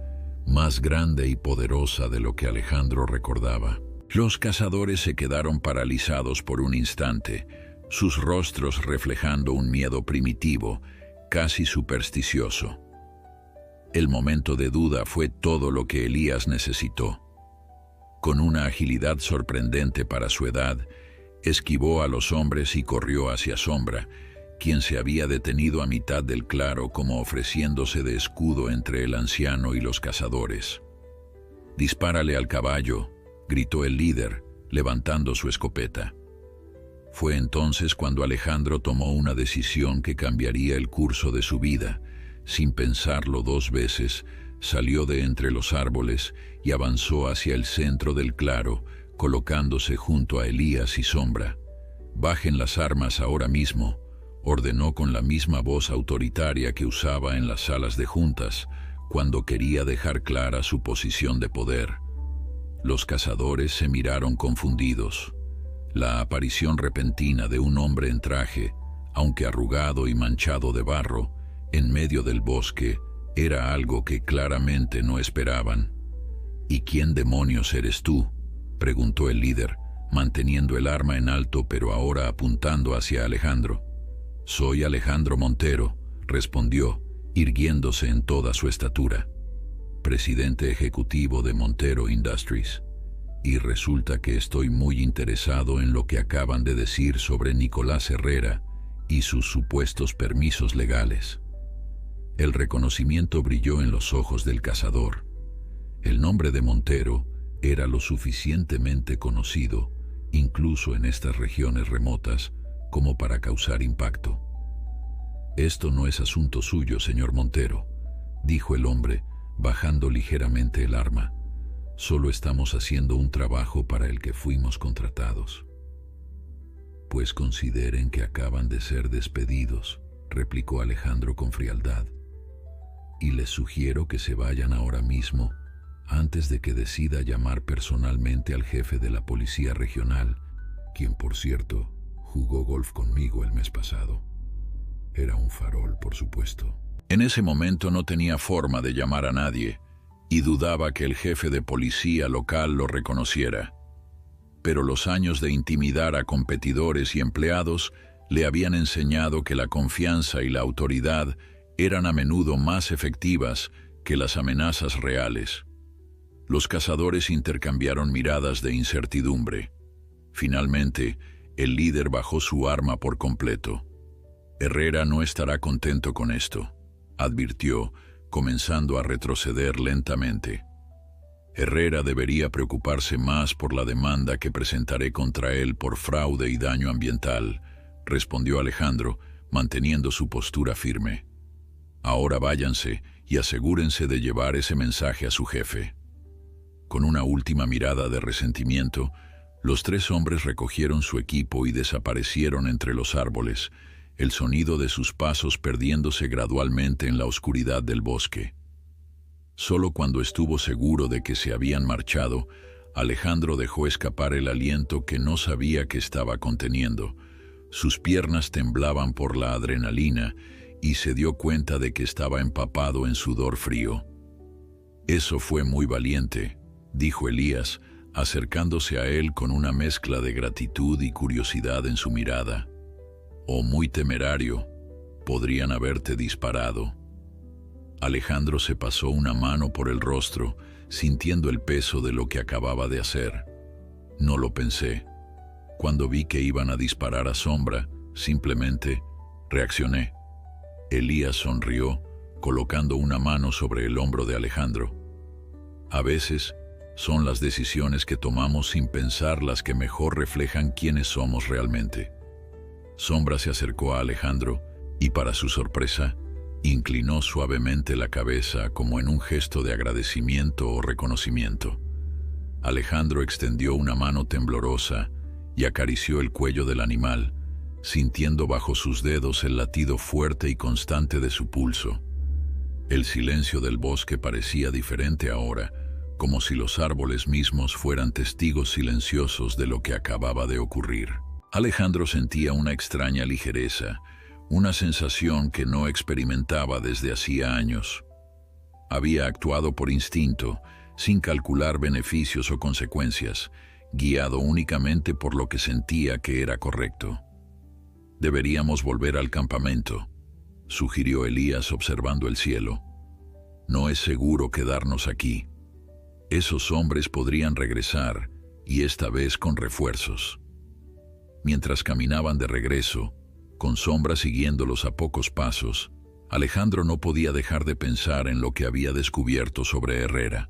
más grande y poderosa de lo que Alejandro recordaba. Los cazadores se quedaron paralizados por un instante, sus rostros reflejando un miedo primitivo, casi supersticioso. El momento de duda fue todo lo que Elías necesitó. Con una agilidad sorprendente para su edad, esquivó a los hombres y corrió hacia Sombra, quien se había detenido a mitad del claro como ofreciéndose de escudo entre el anciano y los cazadores. «Dispárale al caballo», gritó el líder, levantando su escopeta. Fue entonces cuando Alejandro tomó una decisión que cambiaría el curso de su vida. Sin pensarlo 2 veces, Salió de entre los árboles y avanzó hacia el centro del claro, colocándose junto a Elías y Sombra. «Bajen las armas ahora mismo», ordenó con la misma voz autoritaria que usaba en las salas de juntas, cuando quería dejar clara su posición de poder. Los cazadores se miraron confundidos. La aparición repentina de un hombre en traje, aunque arrugado y manchado de barro, en medio del bosque, era algo que claramente no esperaban. «¿Y quién demonios eres tú?», preguntó el líder, manteniendo el arma en alto pero ahora apuntando hacia Alejandro. «Soy Alejandro Montero», respondió, irguiéndose en toda su estatura. «Presidente ejecutivo de Montero Industries. Y resulta que estoy muy interesado en lo que acaban de decir sobre Nicolás Herrera y sus supuestos permisos legales». El reconocimiento brilló en los ojos del cazador. El nombre de Montero era lo suficientemente conocido, incluso en estas regiones remotas, como para causar impacto. «Esto no es asunto suyo, señor Montero», dijo el hombre, bajando ligeramente el arma. «Solo estamos haciendo un trabajo para el que fuimos contratados». «Pues consideren que acaban de ser despedidos», replicó Alejandro con frialdad. «Y les sugiero que se vayan ahora mismo, antes de que decida llamar personalmente al jefe de la policía regional, quien, por cierto, jugó golf conmigo el mes pasado. Era un farol, por supuesto». En ese momento no tenía forma de llamar a nadie, y dudaba que el jefe de policía local lo reconociera. Pero los años de intimidar a competidores y empleados le habían enseñado que la confianza y la autoridad eran a menudo más efectivas que las amenazas reales. Los cazadores intercambiaron miradas de incertidumbre. Finalmente, el líder bajó su arma por completo. «Herrera no estará contento con esto», advirtió, comenzando a retroceder lentamente. «Herrera debería preocuparse más por la demanda que presentaré contra él por fraude y daño ambiental», respondió Alejandro, manteniendo su postura firme. «Ahora váyanse y asegúrense de llevar ese mensaje a su jefe». Con una última mirada de resentimiento, los tres hombres recogieron su equipo y desaparecieron entre los árboles, el sonido de sus pasos perdiéndose gradualmente en la oscuridad del bosque. Solo cuando estuvo seguro de que se habían marchado, Alejandro dejó escapar el aliento que no sabía que estaba conteniendo. Sus piernas temblaban por la adrenalina y se dio cuenta de que estaba empapado en sudor frío. «Eso fue muy valiente», dijo Elías, acercándose a él con una mezcla de gratitud y curiosidad en su mirada. «O muy temerario, podrían haberte disparado». Alejandro se pasó una mano por el rostro, sintiendo el peso de lo que acababa de hacer. «No lo pensé. Cuando vi que iban a disparar a Sombra, simplemente reaccioné». Elías sonrió, colocando una mano sobre el hombro de Alejandro. «A veces son las decisiones que tomamos sin pensar las que mejor reflejan quiénes somos realmente». Sombra se acercó a Alejandro y, para su sorpresa, inclinó suavemente la cabeza como en un gesto de agradecimiento o reconocimiento. Alejandro extendió una mano temblorosa y acarició el cuello del animal, sintiendo bajo sus dedos el latido fuerte y constante de su pulso. El silencio del bosque parecía diferente ahora, como si los árboles mismos fueran testigos silenciosos de lo que acababa de ocurrir. Alejandro sentía una extraña ligereza, una sensación que no experimentaba desde hacía años. Había actuado por instinto, sin calcular beneficios o consecuencias, guiado únicamente por lo que sentía que era correcto. «Deberíamos volver al campamento», sugirió Elías observando el cielo. «No es seguro quedarnos aquí. Esos hombres podrían regresar, y esta vez con refuerzos». Mientras caminaban de regreso, con Sombra siguiéndolos a pocos pasos, Alejandro no podía dejar de pensar en lo que había descubierto sobre Herrera.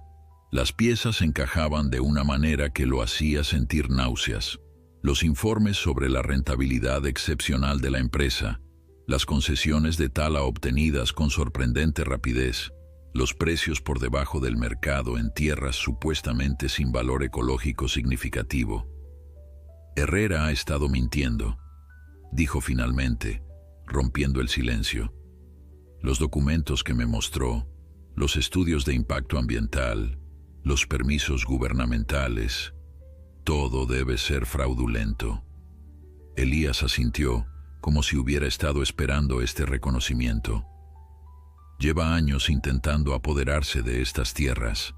Las piezas encajaban de una manera que lo hacía sentir náuseas. Los informes sobre la rentabilidad excepcional de la empresa, las concesiones de tala obtenidas con sorprendente rapidez, Los precios por debajo del mercado en tierras supuestamente sin valor ecológico significativo. Herrera ha estado mintiendo, dijo finalmente, rompiendo el silencio. Los documentos que me mostró, los estudios de impacto ambiental, los permisos gubernamentales, todo debe ser fraudulento. Elías asintió, como si hubiera estado esperando este reconocimiento. Lleva años intentando apoderarse de estas tierras.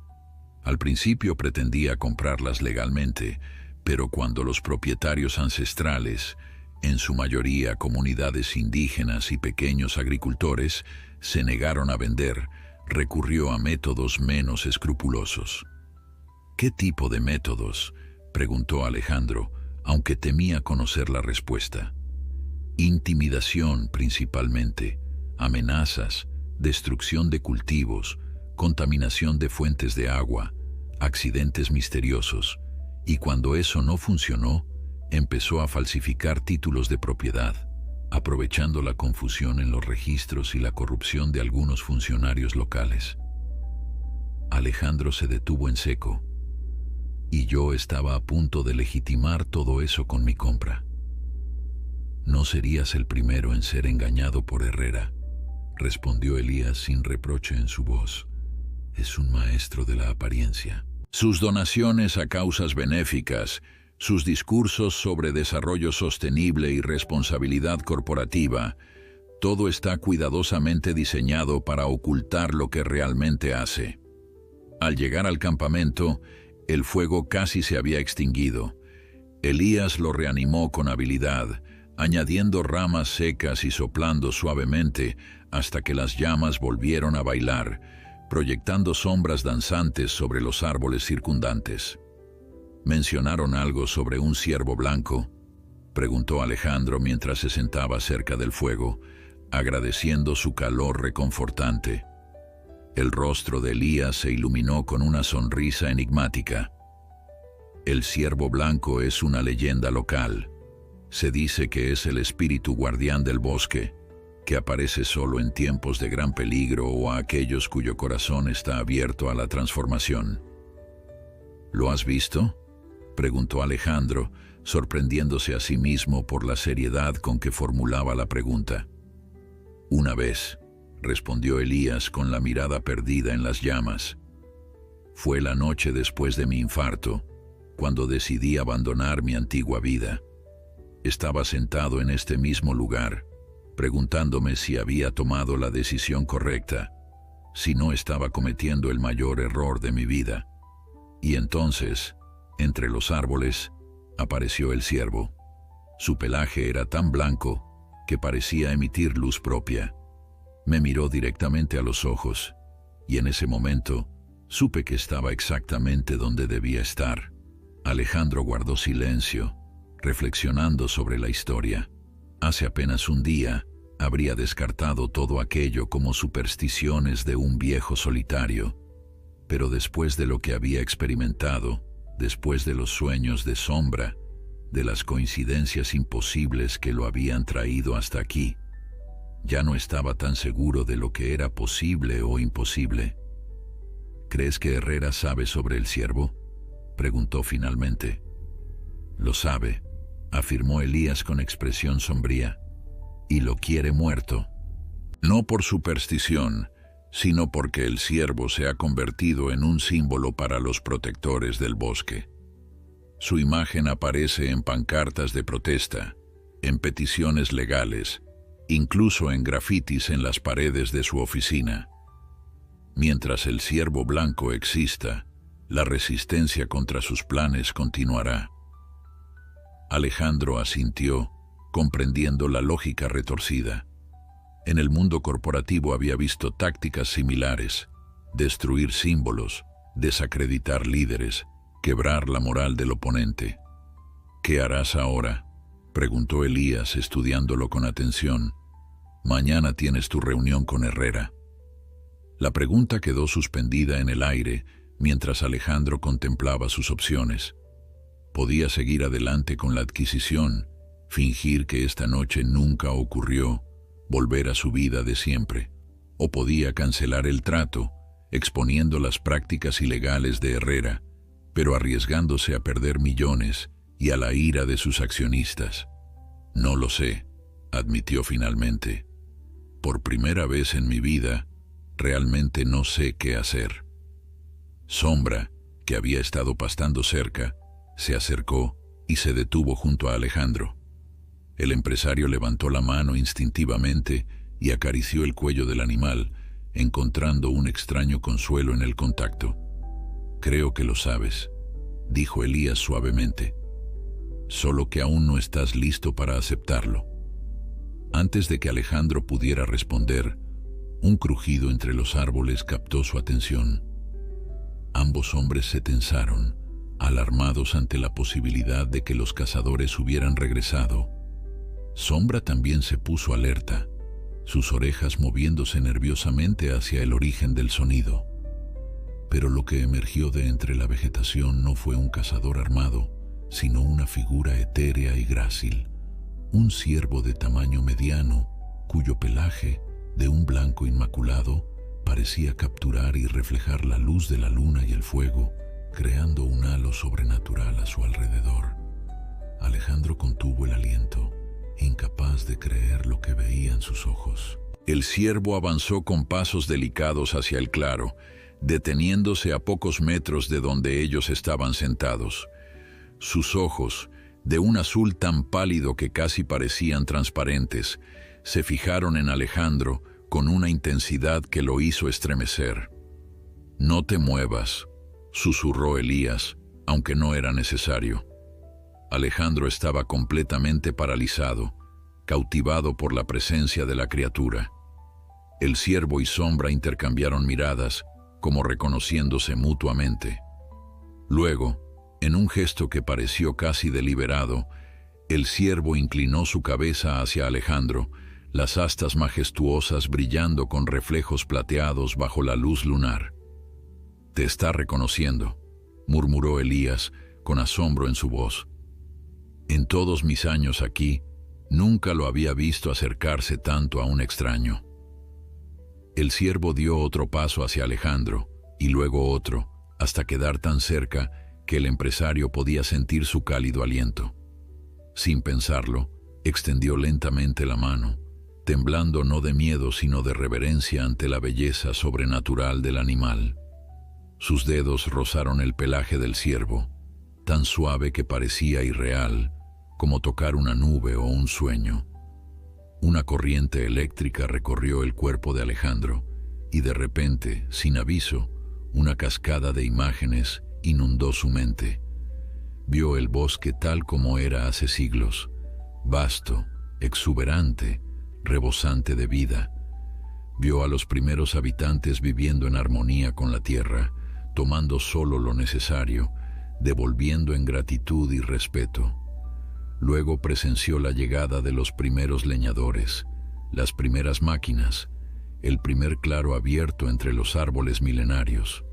Al principio pretendía comprarlas legalmente, pero cuando los propietarios ancestrales, en su mayoría comunidades indígenas y pequeños agricultores, se negaron a vender, recurrió a métodos menos escrupulosos. ¿Qué tipo de métodos?, preguntó Alejandro, aunque temía conocer la respuesta. Intimidación principalmente, amenazas, destrucción de cultivos, contaminación de fuentes de agua, accidentes misteriosos, y cuando eso no funcionó, empezó a falsificar títulos de propiedad, aprovechando la confusión en los registros y la corrupción de algunos funcionarios locales. Alejandro se detuvo en seco, y yo estaba a punto de legitimar todo eso con mi compra. No serías el primero en ser engañado por Herrera, respondió Elías sin reproche en su voz. Es un maestro de la apariencia. Sus donaciones a causas benéficas, sus discursos sobre desarrollo sostenible y responsabilidad corporativa, todo está cuidadosamente diseñado para ocultar lo que realmente hace. Al llegar al campamento, el fuego casi se había extinguido. Elías lo reanimó con habilidad, añadiendo ramas secas y soplando suavemente hasta que las llamas volvieron a bailar, proyectando sombras danzantes sobre los árboles circundantes. ¿Mencionaron algo sobre un ciervo blanco?, preguntó Alejandro mientras se sentaba cerca del fuego, agradeciendo su calor reconfortante. El rostro de Elías se iluminó con una sonrisa enigmática. El ciervo blanco es una leyenda local. Se dice que es el espíritu guardián del bosque, que aparece solo en tiempos de gran peligro o a aquellos cuyo corazón está abierto a la transformación. ¿Lo has visto?, preguntó Alejandro, sorprendiéndose a sí mismo por la seriedad con que formulaba la pregunta. Una vez, respondió Elías con la mirada perdida en las llamas. Fue la noche después de mi infarto, cuando decidí abandonar mi antigua vida. Estaba sentado en este mismo lugar, preguntándome si había tomado la decisión correcta, si no estaba cometiendo el mayor error de mi vida. Y entonces, entre los árboles, apareció el ciervo. Su pelaje era tan blanco que parecía emitir luz propia. Me miró directamente a los ojos, y en ese momento supe que estaba exactamente donde debía estar. Alejandro guardó silencio, reflexionando sobre la historia. Hace apenas un día, habría descartado todo aquello como supersticiones de un viejo solitario, pero después de lo que había experimentado, después de los sueños de sombra, de las coincidencias imposibles que lo habían traído hasta aquí, ya no estaba tan seguro de lo que era posible o imposible. ¿Crees que Herrera sabe sobre el ciervo?, preguntó finalmente. Lo sabe, afirmó Elías con expresión sombría, y lo quiere muerto. No por superstición, sino porque el ciervo se ha convertido en un símbolo para los protectores del bosque. Su imagen aparece en pancartas de protesta, en peticiones legales, incluso en grafitis en las paredes de su oficina. Mientras el ciervo blanco exista, la resistencia contra sus planes continuará. Alejandro asintió, comprendiendo la lógica retorcida. En el mundo corporativo había visto tácticas similares: destruir símbolos, desacreditar líderes, quebrar la moral del oponente. ¿Qué harás ahora?, preguntó Elías, estudiándolo con atención. Mañana tienes tu reunión con Herrera. La pregunta quedó suspendida en el aire mientras Alejandro contemplaba sus opciones. Podía seguir adelante con la adquisición, fingir que esta noche nunca ocurrió, volver a su vida de siempre, o podía cancelar el trato exponiendo las prácticas ilegales de Herrera, pero arriesgándose a perder millones y a la ira de sus accionistas. No lo sé, admitió finalmente. Por primera vez en mi vida, realmente no sé qué hacer. Sombra, que había estado pastando cerca, se acercó y se detuvo junto a Alejandro. El empresario levantó la mano instintivamente y acarició el cuello del animal, encontrando un extraño consuelo en el contacto. «Creo que lo sabes», dijo Elías suavemente. «Solo que aún no estás listo para aceptarlo». Antes de que Alejandro pudiera responder, un crujido entre los árboles captó su atención. Ambos hombres se tensaron, alarmados ante la posibilidad de que los cazadores hubieran regresado. Sombra también se puso alerta, sus orejas moviéndose nerviosamente hacia el origen del sonido. Pero lo que emergió de entre la vegetación no fue un cazador armado, sino una figura etérea y grácil, un ciervo de tamaño mediano, cuyo pelaje, de un blanco inmaculado, parecía capturar y reflejar la luz de la luna y el fuego, creando un halo sobrenatural a su alrededor. Alejandro contuvo el aliento, incapaz de creer lo que veía en sus ojos. El ciervo avanzó con pasos delicados hacia el claro, deteniéndose a pocos metros de donde ellos estaban sentados. Sus ojos, de un azul tan pálido que casi parecían transparentes, se fijaron en Alejandro con una intensidad que lo hizo estremecer. «No te muevas», susurró Elías, aunque no era necesario. Alejandro estaba completamente paralizado, cautivado por la presencia de la criatura. El ciervo y Sombra intercambiaron miradas, como reconociéndose mutuamente. Luego, en un gesto que pareció casi deliberado, el ciervo inclinó su cabeza hacia Alejandro, las astas majestuosas brillando con reflejos plateados bajo la luz lunar. «Te está reconociendo», murmuró Elías, con asombro en su voz. «En todos mis años aquí, nunca lo había visto acercarse tanto a un extraño». El ciervo dio otro paso hacia Alejandro, y luego otro, hasta quedar tan cerca que el empresario podía sentir su cálido aliento. Sin pensarlo, extendió lentamente la mano, temblando no de miedo sino de reverencia ante la belleza sobrenatural del animal. Sus dedos rozaron el pelaje del ciervo, tan suave que parecía irreal, como tocar una nube o un sueño. Una corriente eléctrica recorrió el cuerpo de Alejandro, y de repente, sin aviso, una cascada de imágenes inundó su mente. Vio el bosque tal como era hace siglos, vasto, exuberante, rebosante de vida. Vio a los primeros habitantes viviendo en armonía con la tierra, tomando solo lo necesario, devolviendo en gratitud y respeto. Luego presenció la llegada de los primeros leñadores, las primeras máquinas, el primer claro abierto entre los árboles milenarios.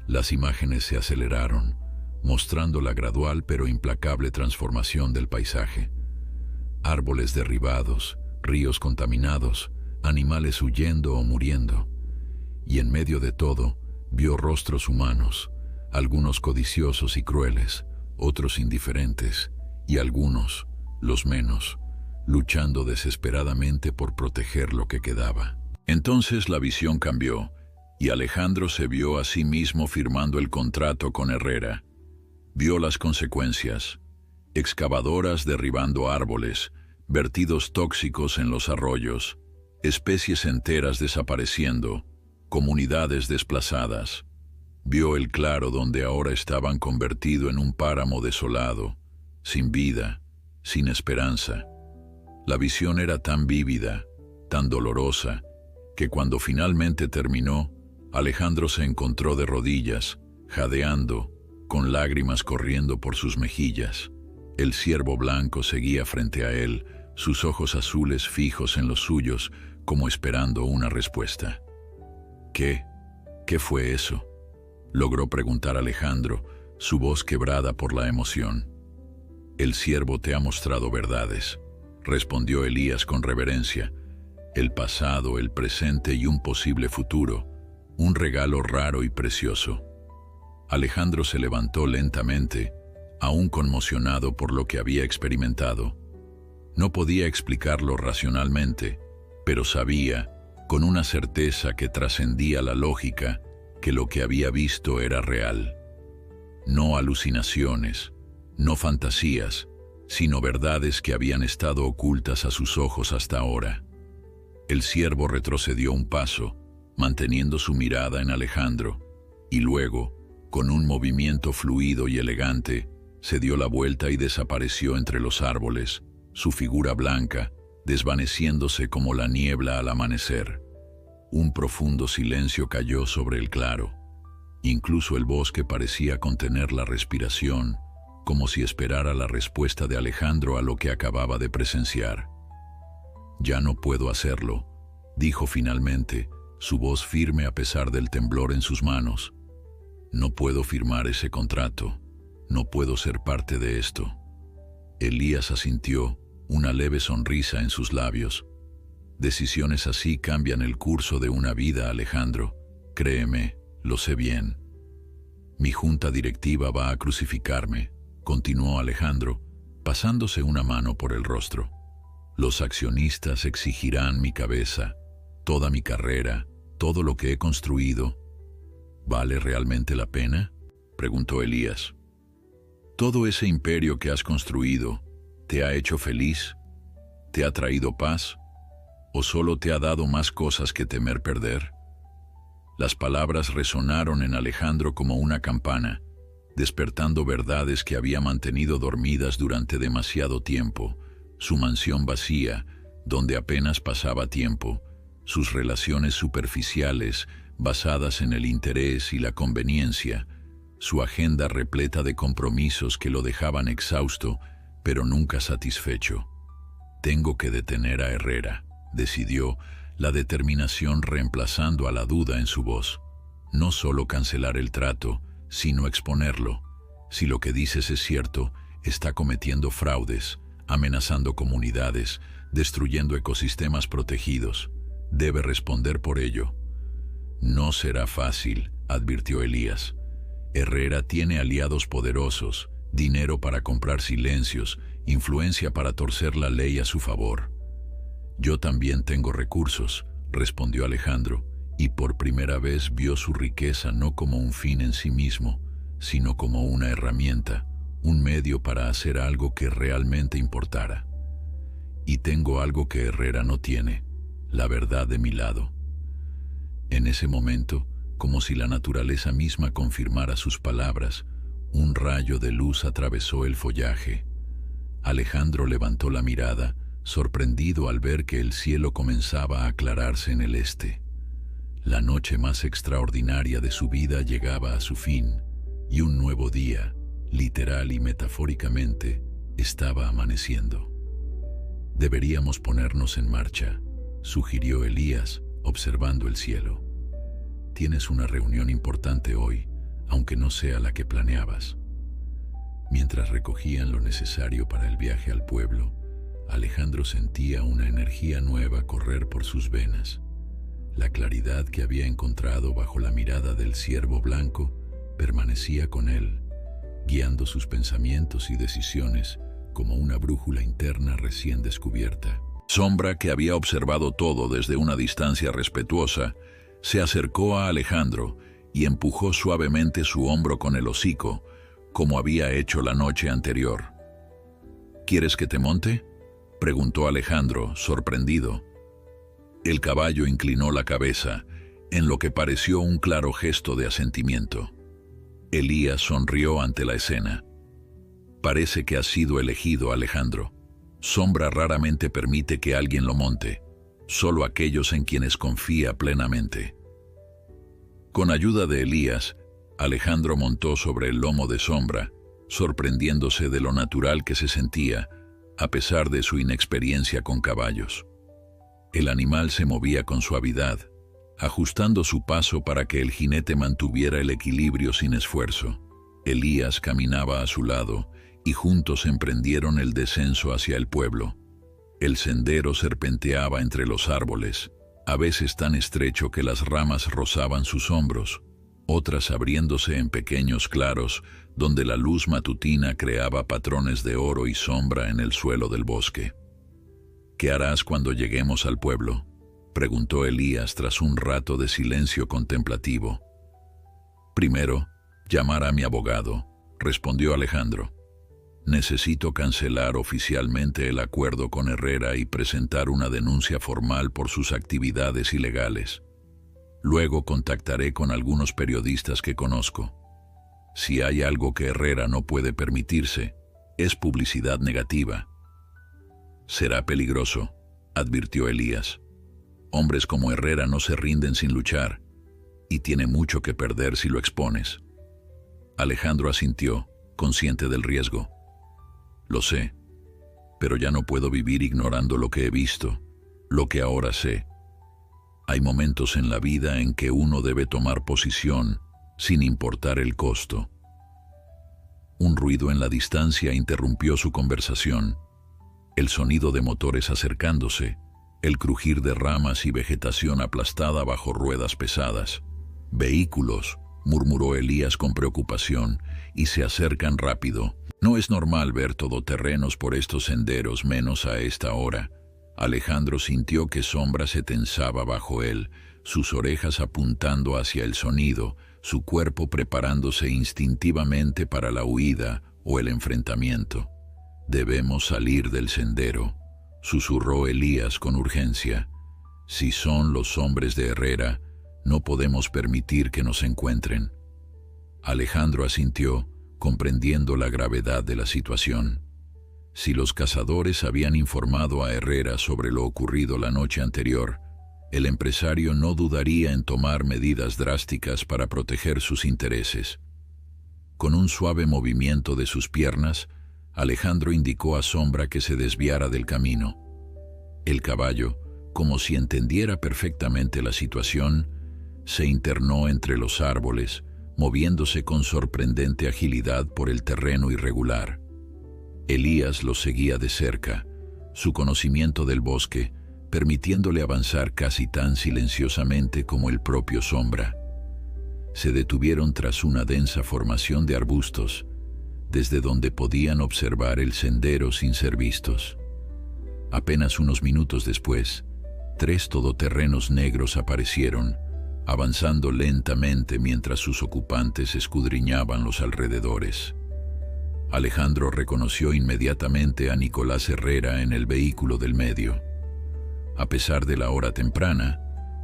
Las imágenes se aceleraron, mostrando la gradual pero implacable transformación del paisaje. Árboles derribados, ríos contaminados, animales huyendo o muriendo. Y en medio de todo, vio rostros humanos, algunos codiciosos y crueles, otros indiferentes, y algunos, los menos, luchando desesperadamente por proteger lo que quedaba. Entonces la visión cambió, y Alejandro se vio a sí mismo firmando el contrato con Herrera. Vio las consecuencias: excavadoras derribando árboles, vertidos tóxicos en los arroyos, especies enteras desapareciendo, comunidades desplazadas. Vio el claro donde ahora estaban convertido en un páramo desolado, sin vida, sin esperanza. La visión era tan vívida, tan dolorosa, que cuando finalmente terminó, Alejandro se encontró de rodillas, jadeando, con lágrimas corriendo por sus mejillas. El ciervo blanco seguía frente a él, sus ojos azules fijos en los suyos, como esperando una respuesta. ¿Qué fue eso?, logró preguntar Alejandro, su voz quebrada por la emoción. «El ciervo te ha mostrado verdades», respondió Elías con reverencia. «El pasado, el presente y un posible futuro, un regalo raro y precioso. Alejandro se levantó lentamente, aún conmocionado por lo que había experimentado. No podía explicarlo racionalmente, pero sabía, con una certeza que trascendía la lógica, que lo que había visto era real. No alucinaciones, no fantasías, sino verdades que habían estado ocultas a sus ojos hasta ahora. El ciervo retrocedió un paso, manteniendo su mirada en Alejandro, y luego, con un movimiento fluido y elegante, se dio la vuelta y desapareció entre los árboles, su figura blanca, desvaneciéndose como la niebla al amanecer. Un profundo silencio cayó sobre el claro. Incluso el bosque parecía contener la respiración, como si esperara la respuesta de Alejandro a lo que acababa de presenciar. «Ya no puedo hacerlo», dijo finalmente, su voz firme a pesar del temblor en sus manos. «No puedo firmar ese contrato. No puedo ser parte de esto». Elías asintió, una leve sonrisa en sus labios. «Decisiones así cambian el curso de una vida, Alejandro. Créeme, lo sé bien». «Mi junta directiva va a crucificarme», continuó Alejandro, pasándose una mano por el rostro. «Los accionistas exigirán mi cabeza, toda mi carrera, todo lo que he construido». «¿Vale realmente la pena?», preguntó Elías. «¿Todo ese imperio que has construido te ha hecho feliz? ¿Te ha traído paz? ¿O solo te ha dado más cosas que temer perder?». Las palabras resonaron en Alejandro como una campana, despertando verdades que había mantenido dormidas durante demasiado tiempo. Su mansión vacía, donde apenas pasaba tiempo, sus relaciones superficiales, basadas en el interés y la conveniencia, su agenda repleta de compromisos que lo dejaban exhausto, pero nunca satisfecho. «Tengo que detener a Herrera», decidió, la determinación reemplazando a la duda en su voz. «No solo cancelar el trato, sino exponerlo. Si lo que dices es cierto, está cometiendo fraudes, amenazando comunidades, destruyendo ecosistemas protegidos. Debe responder por ello». «No será fácil», advirtió Elías. «Herrera tiene aliados poderosos, dinero para comprar silencios, influencia para torcer la ley a su favor». «Yo también tengo recursos», respondió Alejandro, y por primera vez vio su riqueza no como un fin en sí mismo, sino como una herramienta, un medio para hacer algo que realmente importara. «Y tengo algo que Herrera no tiene, la verdad de mi lado». En ese momento, como si la naturaleza misma confirmara sus palabras, un rayo de luz atravesó el follaje. Alejandro levantó la mirada, sorprendido al ver que el cielo comenzaba a aclararse en el este. La noche más extraordinaria de su vida llegaba a su fin, y un nuevo día, literal y metafóricamente, estaba amaneciendo. «Deberíamos ponernos en marcha», sugirió Elías, observando el cielo. «Tienes una reunión importante hoy, aunque no sea la que planeabas». Mientras recogían lo necesario para el viaje al pueblo, Alejandro sentía una energía nueva correr por sus venas. La claridad que había encontrado bajo la mirada del ciervo blanco permanecía con él, guiando sus pensamientos y decisiones como una brújula interna recién descubierta. Sombra, que había observado todo desde una distancia respetuosa, se acercó a Alejandro y empujó suavemente su hombro con el hocico, como había hecho la noche anterior. «¿Quieres que te monte?», preguntó Alejandro, sorprendido. El caballo inclinó la cabeza, en lo que pareció un claro gesto de asentimiento. Elías sonrió ante la escena. «Parece que has sido elegido, Alejandro. Sombra raramente permite que alguien lo monte, solo aquellos en quienes confía plenamente». Con ayuda de Elías, Alejandro montó sobre el lomo de Sombra, sorprendiéndose de lo natural que se sentía, a pesar de su inexperiencia con caballos. El animal se movía con suavidad, ajustando su paso para que el jinete mantuviera el equilibrio sin esfuerzo. Elías caminaba a su lado y juntos emprendieron el descenso hacia el pueblo. El sendero serpenteaba entre los árboles, a veces tan estrecho que las ramas rozaban sus hombros, otras abriéndose en pequeños claros donde la luz matutina creaba patrones de oro y sombra en el suelo del bosque. «¿Qué harás cuando lleguemos al pueblo?», preguntó Elías tras un rato de silencio contemplativo. «Primero, llamar a mi abogado», respondió Alejandro. «Necesito cancelar oficialmente el acuerdo con Herrera y presentar una denuncia formal por sus actividades ilegales. Luego contactaré con algunos periodistas que conozco. Si hay algo que Herrera no puede permitirse, es publicidad negativa». «Será peligroso», advirtió Elías. «Hombres como Herrera no se rinden sin luchar, y tiene mucho que perder si lo expones». Alejandro asintió, consciente del riesgo. «Lo sé, pero ya no puedo vivir ignorando lo que he visto, lo que ahora sé. Hay momentos en la vida en que uno debe tomar posición sin importar el costo». Un ruido en la distancia interrumpió su conversación. El sonido de motores acercándose, el crujir de ramas y vegetación aplastada bajo ruedas pesadas. «Vehículos», murmuró Elías con preocupación, «y se acercan rápido. No es normal ver todoterrenos por estos senderos, menos a esta hora». Alejandro sintió que sombra se tensaba bajo él, sus orejas apuntando hacia el sonido, su cuerpo preparándose instintivamente para la huida o el enfrentamiento. «Debemos salir del sendero», susurró Elías con urgencia. «Si son los hombres de Herrera, no podemos permitir que nos encuentren». Alejandro asintió, comprendiendo la gravedad de la situación. Si los cazadores habían informado a Herrera sobre lo ocurrido la noche anterior, el empresario no dudaría en tomar medidas drásticas para proteger sus intereses. Con un suave movimiento de sus piernas, Alejandro indicó a Sombra que se desviara del camino. El caballo, como si entendiera perfectamente la situación, se internó entre los árboles, moviéndose con sorprendente agilidad por el terreno irregular. Elías lo seguía de cerca, su conocimiento del bosque permitiéndole avanzar casi tan silenciosamente como el propio Sombra. Se detuvieron tras una densa formación de arbustos, desde donde podían observar el sendero sin ser vistos. Apenas unos minutos después, 3 todoterrenos negros aparecieron, avanzando lentamente mientras sus ocupantes escudriñaban los alrededores. Alejandro reconoció inmediatamente a Nicolás Herrera en el vehículo del medio. A pesar de la hora temprana,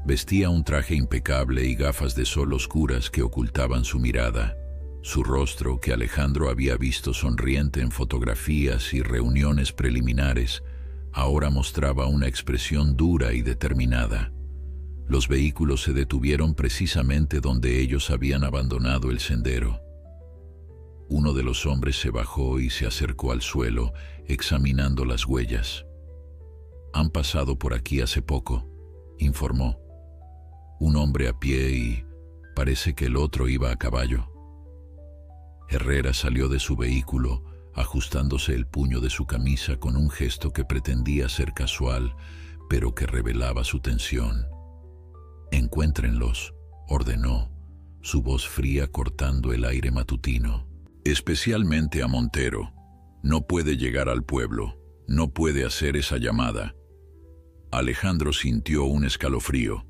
vestía un traje impecable y gafas de sol oscuras que ocultaban su mirada. Su rostro, que Alejandro había visto sonriente en fotografías y reuniones preliminares, ahora mostraba una expresión dura y determinada. Los vehículos se detuvieron precisamente donde ellos habían abandonado el sendero. Uno de los hombres se bajó y se acercó al suelo, examinando las huellas. «Han pasado por aquí hace poco», informó. «Un hombre a pie y parece que el otro iba a caballo». Herrera salió de su vehículo, ajustándose el puño de su camisa con un gesto que pretendía ser casual, pero que revelaba su tensión. «Encuéntrenlos», ordenó, su voz fría cortando el aire matutino. «Especialmente a Montero. No puede llegar al pueblo, no puede hacer esa llamada». Alejandro sintió un escalofrío.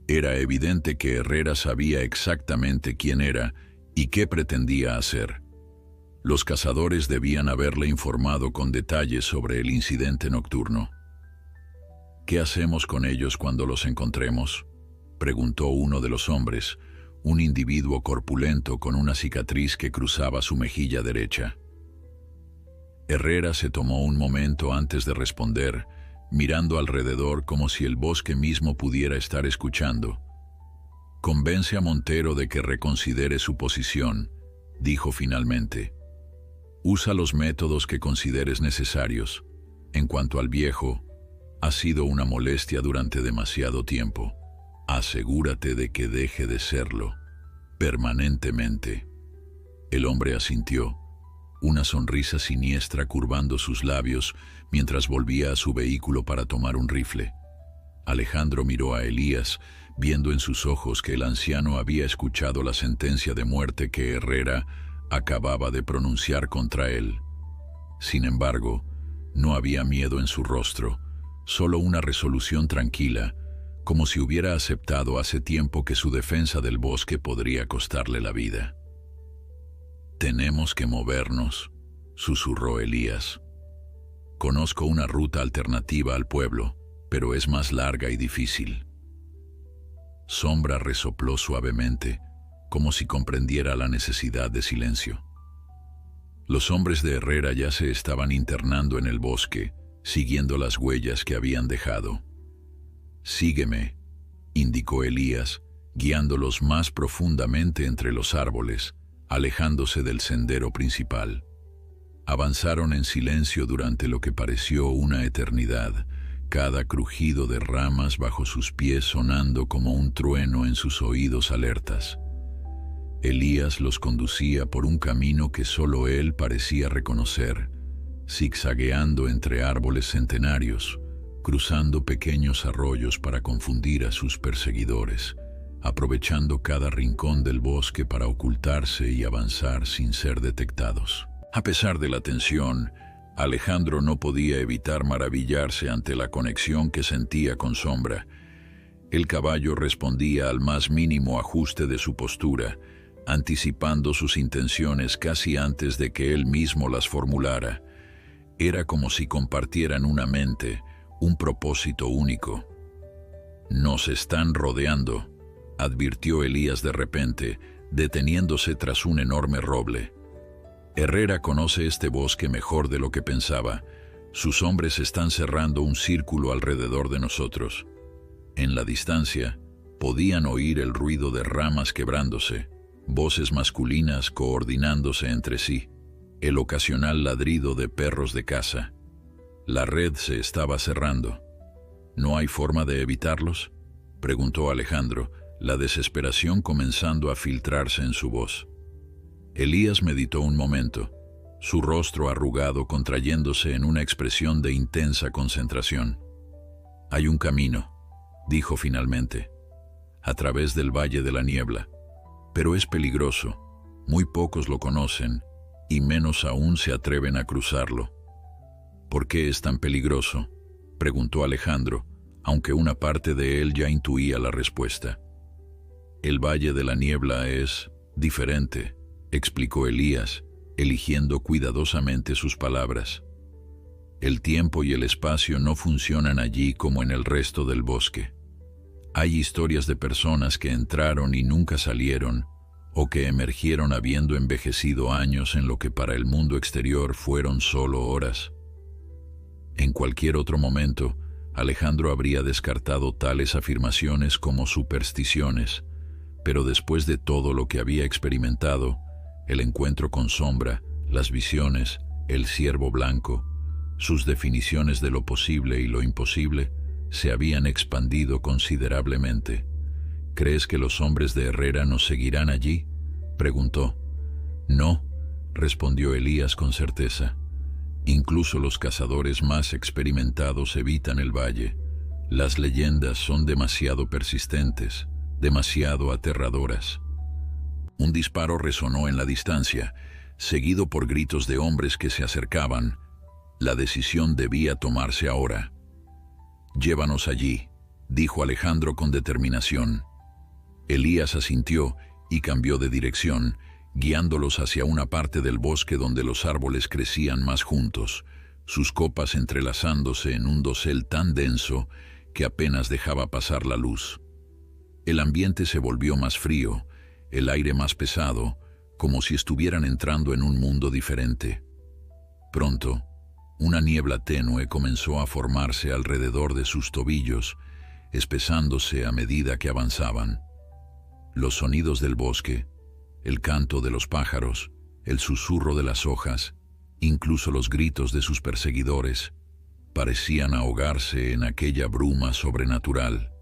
Era evidente que Herrera sabía exactamente quién era y qué pretendía hacer. Los cazadores debían haberle informado con detalles sobre el incidente nocturno. «¿Qué hacemos con ellos cuando los encontremos?», preguntó uno de los hombres, un individuo corpulento con una cicatriz que cruzaba su mejilla derecha. Herrera se tomó un momento antes de responder, mirando alrededor como si el bosque mismo pudiera estar escuchando. «Convence a Montero de que reconsidere su posición», dijo finalmente. «Usa los métodos que consideres necesarios. En cuanto al viejo, ha sido una molestia durante demasiado tiempo. Asegúrate de que deje de serlo, permanentemente». El hombre asintió, una sonrisa siniestra curvando sus labios mientras volvía a su vehículo para tomar un rifle. Alejandro miró a Elías, viendo en sus ojos que el anciano había escuchado la sentencia de muerte que Herrera acababa de pronunciar contra él. Sin embargo, no había miedo en su rostro, solo una resolución tranquila, como si hubiera aceptado hace tiempo que su defensa del bosque podría costarle la vida. «Tenemos que movernos», susurró Elías. «Conozco una ruta alternativa al pueblo, pero es más larga y difícil». Sombra resopló suavemente, como si comprendiera la necesidad de silencio. Los hombres de Herrera ya se estaban internando en el bosque, siguiendo las huellas que habían dejado. «Sígueme», indicó Elías, guiándolos más profundamente entre los árboles, alejándose del sendero principal. Avanzaron en silencio durante lo que pareció una eternidad, cada crujido de ramas bajo sus pies sonando como un trueno en sus oídos alertas. Elías los conducía por un camino que solo él parecía reconocer, zigzagueando entre árboles centenarios, cruzando pequeños arroyos para confundir a sus perseguidores, aprovechando cada rincón del bosque para ocultarse y avanzar sin ser detectados. A pesar de la tensión, Alejandro no podía evitar maravillarse ante la conexión que sentía con Sombra. El caballo respondía al más mínimo ajuste de su postura, anticipando sus intenciones casi antes de que él mismo las formulara. Era como si compartieran una mente, un propósito único. «Nos están rodeando», advirtió Elías de repente, deteniéndose tras un enorme roble. «Herrera conoce este bosque mejor de lo que pensaba. Sus hombres están cerrando un círculo alrededor de nosotros». En la distancia, podían oír el ruido de ramas quebrándose, voces masculinas coordinándose entre sí, el ocasional ladrido de perros de caza. La red se estaba cerrando. «¿No hay forma de evitarlos?», preguntó Alejandro, la desesperación comenzando a filtrarse en su voz. Elías meditó un momento, su rostro arrugado contrayéndose en una expresión de intensa concentración. «Hay un camino», dijo finalmente, «a través del Valle de la Niebla, pero es peligroso, muy pocos lo conocen, y menos aún se atreven a cruzarlo». «¿Por qué es tan peligroso?», preguntó Alejandro, aunque una parte de él ya intuía la respuesta. «El Valle de la Niebla es diferente», explicó Elías, eligiendo cuidadosamente sus palabras. «El tiempo y el espacio no funcionan allí como en el resto del bosque. Hay historias de personas que entraron y nunca salieron, o que emergieron habiendo envejecido años en lo que para el mundo exterior fueron solo horas». En cualquier otro momento, Alejandro habría descartado tales afirmaciones como supersticiones, pero después de todo lo que había experimentado, el encuentro con Sombra, las visiones, el ciervo blanco, sus definiciones de lo posible y lo imposible, se habían expandido considerablemente. «¿Crees que los hombres de Herrera nos seguirán allí?», preguntó. «No», respondió Elías con certeza. «Incluso los cazadores más experimentados evitan el valle. Las leyendas son demasiado persistentes, demasiado aterradoras». Un disparo resonó en la distancia, seguido por gritos de hombres que se acercaban. La decisión debía tomarse ahora. «Llévanos allí», dijo Alejandro con determinación. Elías asintió y cambió de dirección, guiándolos hacia una parte del bosque donde los árboles crecían más juntos, sus copas entrelazándose en un dosel tan denso que apenas dejaba pasar la luz. El ambiente se volvió más frío, el aire más pesado, como si estuvieran entrando en un mundo diferente. Pronto, una niebla tenue comenzó a formarse alrededor de sus tobillos, espesándose a medida que avanzaban. Los sonidos del bosque, el canto de los pájaros, el susurro de las hojas, incluso los gritos de sus perseguidores, parecían ahogarse en aquella bruma sobrenatural.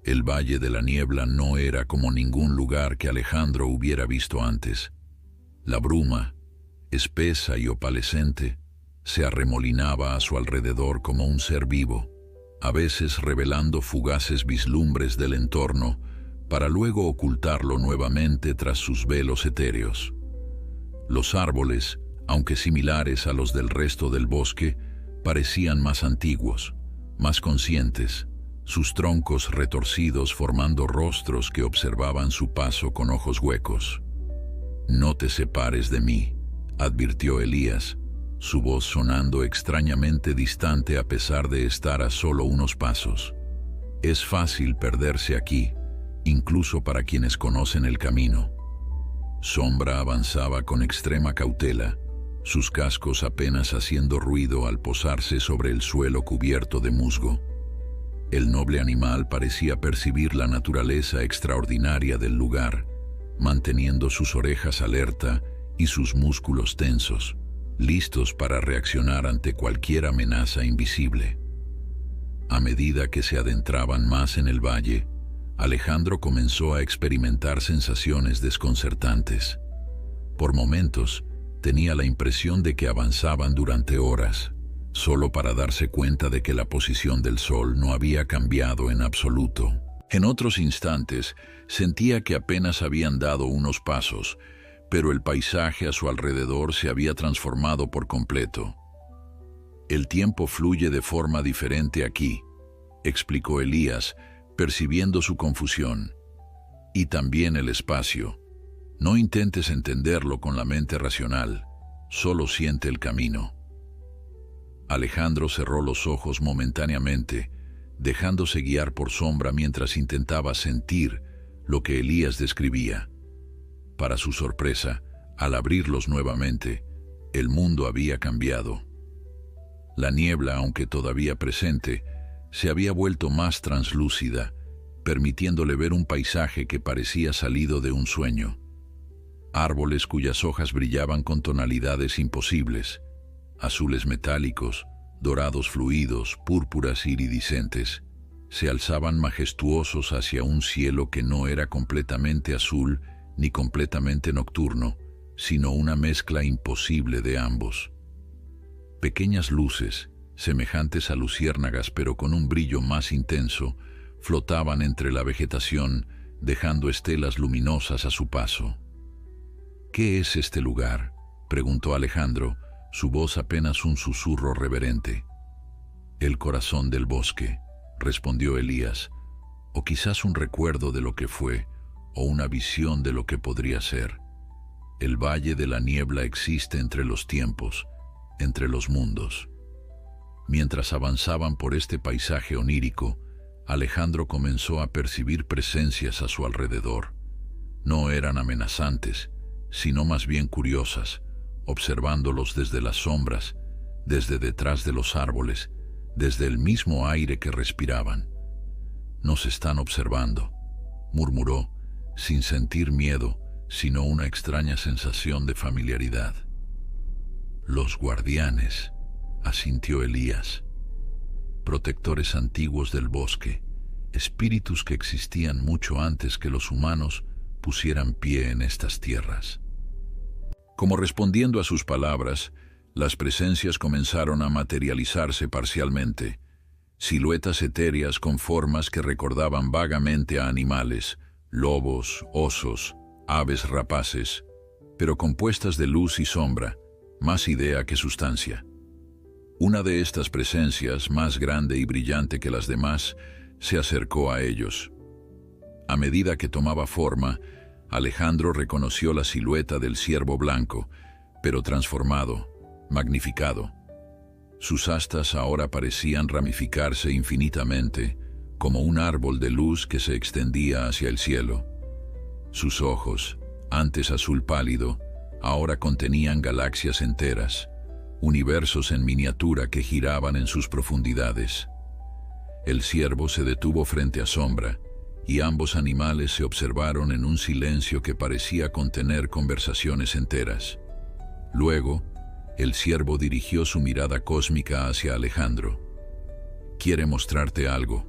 El Valle de la Niebla no era como ningún lugar que Alejandro hubiera visto antes. La bruma, espesa y opalescente, se arremolinaba a su alrededor como un ser vivo, a veces revelando fugaces vislumbres del entorno, para luego ocultarlo nuevamente tras sus velos etéreos. Los árboles, aunque similares a los del resto del bosque, parecían más antiguos, más conscientes, sus troncos retorcidos formando rostros que observaban su paso con ojos huecos. «No te separes de mí», advirtió Elías, su voz sonando extrañamente distante a pesar de estar a solo unos pasos. «Es fácil perderse aquí, incluso para quienes conocen el camino». Sombra avanzaba con extrema cautela, sus cascos apenas haciendo ruido al posarse sobre el suelo cubierto de musgo. El noble animal parecía percibir la naturaleza extraordinaria del lugar, manteniendo sus orejas alerta y sus músculos tensos, listos para reaccionar ante cualquier amenaza invisible. A medida que se adentraban más en el valle, Alejandro comenzó a experimentar sensaciones desconcertantes. Por momentos, tenía la impresión de que avanzaban durante horas, solo para darse cuenta de que la posición del sol no había cambiado en absoluto. En otros instantes, sentía que apenas habían dado unos pasos, pero el paisaje a su alrededor se había transformado por completo. «El tiempo fluye de forma diferente aquí», explicó Elías, percibiendo su confusión. «Y también el espacio. No intentes entenderlo con la mente racional, solo siente el camino». Alejandro cerró los ojos momentáneamente, dejándose guiar por Sombra mientras intentaba sentir lo que Elías describía. Para su sorpresa, al abrirlos nuevamente, el mundo había cambiado. La niebla, aunque todavía presente, se había vuelto más translúcida, permitiéndole ver un paisaje que parecía salido de un sueño. Árboles cuyas hojas brillaban con tonalidades imposibles, azules metálicos, dorados fluidos, púrpuras iridiscentes, se alzaban majestuosos hacia un cielo que no era completamente azul ni completamente nocturno, sino una mezcla imposible de ambos. Pequeñas luces, semejantes a luciérnagas pero con un brillo más intenso, flotaban entre la vegetación, dejando estelas luminosas a su paso. «¿Qué es este lugar?», preguntó Alejandro, su voz apenas un susurro reverente. «El corazón del bosque», respondió Elías, «o quizás un recuerdo de lo que fue, o una visión de lo que podría ser. El valle de la niebla existe entre los tiempos, entre los mundos». Mientras avanzaban por este paisaje onírico, Alejandro comenzó a percibir presencias a su alrededor. No eran amenazantes, sino más bien curiosas, observándolos desde las sombras, desde detrás de los árboles, desde el mismo aire que respiraban. «Nos están observando», murmuró, sin sentir miedo, sino una extraña sensación de familiaridad. «Los guardianes», asintió Elías. «Protectores antiguos del bosque, espíritus que existían mucho antes que los humanos pusieran pie en estas tierras». Como respondiendo a sus palabras, las presencias comenzaron a materializarse parcialmente, siluetas etéreas con formas que recordaban vagamente a animales, lobos, osos, aves rapaces, pero compuestas de luz y sombra, más idea que sustancia. Una de estas presencias, más grande y brillante que las demás, se acercó a ellos. A medida que tomaba forma, Alejandro reconoció la silueta del ciervo blanco, pero transformado, magnificado. Sus astas ahora parecían ramificarse infinitamente, como un árbol de luz que se extendía hacia el cielo. Sus ojos, antes azul pálido, ahora contenían galaxias enteras, universos en miniatura que giraban en sus profundidades. El ciervo se detuvo frente a Sombra, y ambos animales se observaron en un silencio que parecía contener conversaciones enteras. Luego, el ciervo dirigió su mirada cósmica hacia Alejandro. «Quiere mostrarte algo»,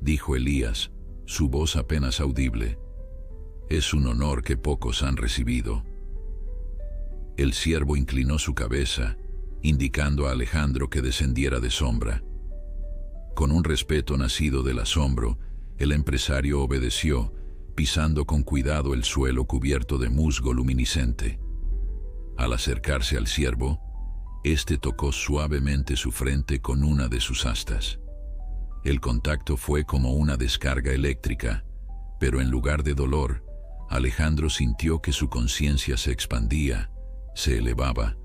dijo Elías, su voz apenas audible. «Es un honor que pocos han recibido». El ciervo inclinó su cabeza, indicando a Alejandro que descendiera de Sombra. Con un respeto nacido del asombro, el empresario obedeció, pisando con cuidado el suelo cubierto de musgo luminiscente. Al acercarse al ciervo, éste tocó suavemente su frente con una de sus astas. El contacto fue como una descarga eléctrica, pero en lugar de dolor, Alejandro sintió que su conciencia se expandía, se elevaba,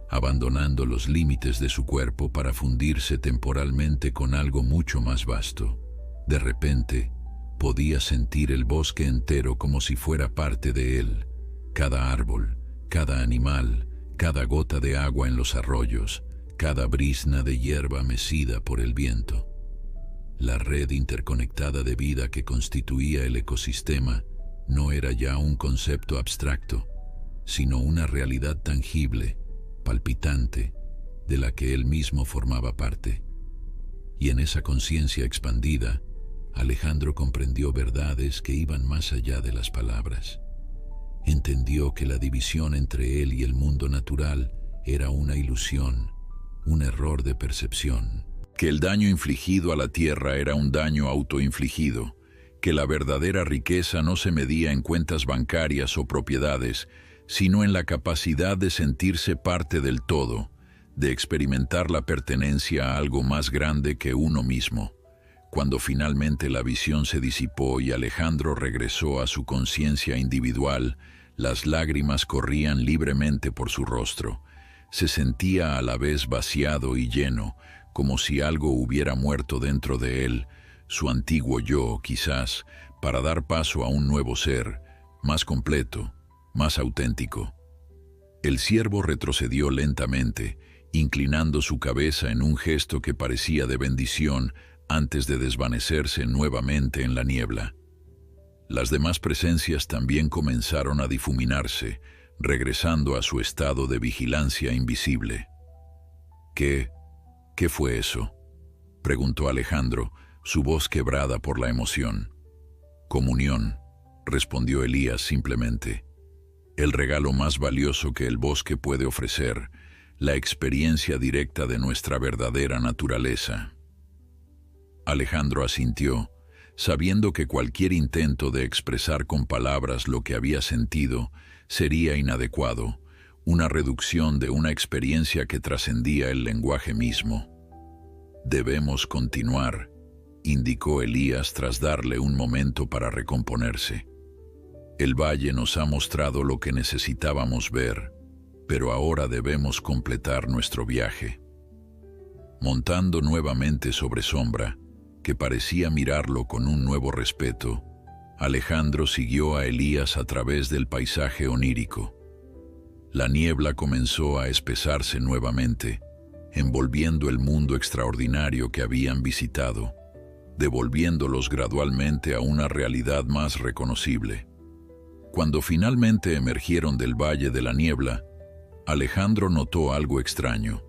abandonando los límites de su cuerpo para fundirse temporalmente con algo mucho más vasto. De repente, podía sentir el bosque entero como si fuera parte de él, cada árbol, cada animal, cada gota de agua en los arroyos, cada brizna de hierba mecida por el viento. La red interconectada de vida que constituía el ecosistema no era ya un concepto abstracto, sino una realidad tangible, palpitante, de la que él mismo formaba parte. Y en esa conciencia expandida, Alejandro comprendió verdades que iban más allá de las palabras. Entendió que la división entre él y el mundo natural era una ilusión, un error de percepción. Que el daño infligido a la tierra era un daño autoinfligido, que la verdadera riqueza no se medía en cuentas bancarias o propiedades, sino en la capacidad de sentirse parte del todo, de experimentar la pertenencia a algo más grande que uno mismo. Cuando finalmente la visión se disipó y Alejandro regresó a su conciencia individual, las lágrimas corrían libremente por su rostro. Se sentía a la vez vaciado y lleno, como si algo hubiera muerto dentro de él, su antiguo yo, quizás, para dar paso a un nuevo ser, más completo, más auténtico. El ciervo retrocedió lentamente, inclinando su cabeza en un gesto que parecía de bendición antes de desvanecerse nuevamente en la niebla. Las demás presencias también comenzaron a difuminarse, regresando a su estado de vigilancia invisible. ¿Qué fue eso?, preguntó Alejandro, su voz quebrada por la emoción. Comunión, respondió Elías simplemente. El regalo más valioso que el bosque puede ofrecer, la experiencia directa de nuestra verdadera naturaleza. Alejandro asintió, sabiendo que cualquier intento de expresar con palabras lo que había sentido sería inadecuado, una reducción de una experiencia que trascendía el lenguaje mismo. Debemos continuar, indicó Elías tras darle un momento para recomponerse. El valle nos ha mostrado lo que necesitábamos ver, pero ahora debemos completar nuestro viaje. Montando nuevamente sobre Sombra, que parecía mirarlo con un nuevo respeto, Alejandro siguió a Elías a través del paisaje onírico. La niebla comenzó a espesarse nuevamente, envolviendo el mundo extraordinario que habían visitado, devolviéndolos gradualmente a una realidad más reconocible. Cuando finalmente emergieron del valle de la niebla, Alejandro notó algo extraño.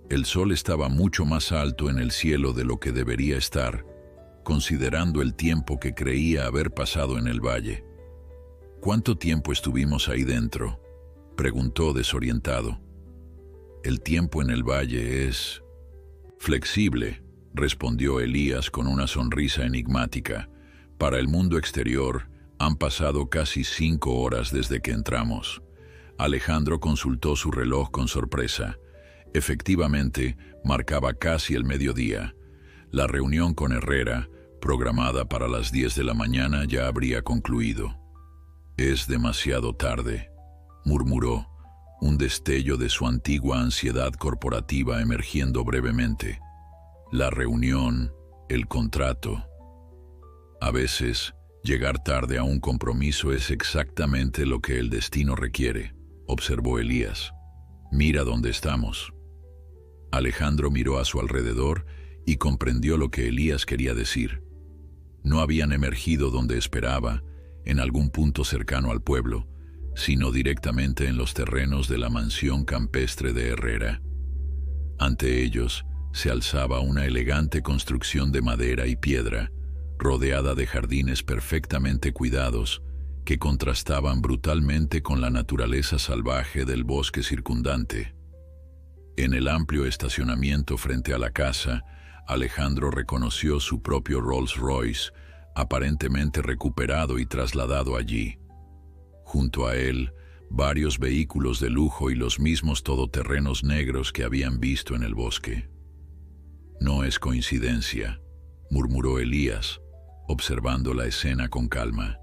El sol estaba mucho más alto en el cielo de lo que debería estar, considerando el tiempo que creía haber pasado en el valle. ¿Cuánto tiempo estuvimos ahí dentro?, preguntó desorientado. El tiempo en el valle es flexible, respondió Elías con una sonrisa enigmática. Para el mundo exterior, han pasado casi 5 horas desde que entramos. Alejandro consultó su reloj con sorpresa. Efectivamente, marcaba casi el mediodía. La reunión con Herrera, programada para las 10 de la mañana, ya habría concluido. Es demasiado tarde, murmuró, un destello de su antigua ansiedad corporativa emergiendo brevemente. La reunión, el contrato. A veces, llegar tarde a un compromiso es exactamente lo que el destino requiere, observó Elías. Mira dónde estamos. Alejandro miró a su alrededor y comprendió lo que Elías quería decir. No habían emergido donde esperaba, en algún punto cercano al pueblo, sino directamente en los terrenos de la mansión campestre de Herrera. Ante ellos se alzaba una elegante construcción de madera y piedra, rodeada de jardines perfectamente cuidados, que contrastaban brutalmente con la naturaleza salvaje del bosque circundante. En el amplio estacionamiento frente a la casa, Alejandro reconoció su propio Rolls Royce, aparentemente recuperado y trasladado allí. Junto a él, varios vehículos de lujo y los mismos todoterrenos negros que habían visto en el bosque. «No es coincidencia», murmuró Elías, observando la escena con calma.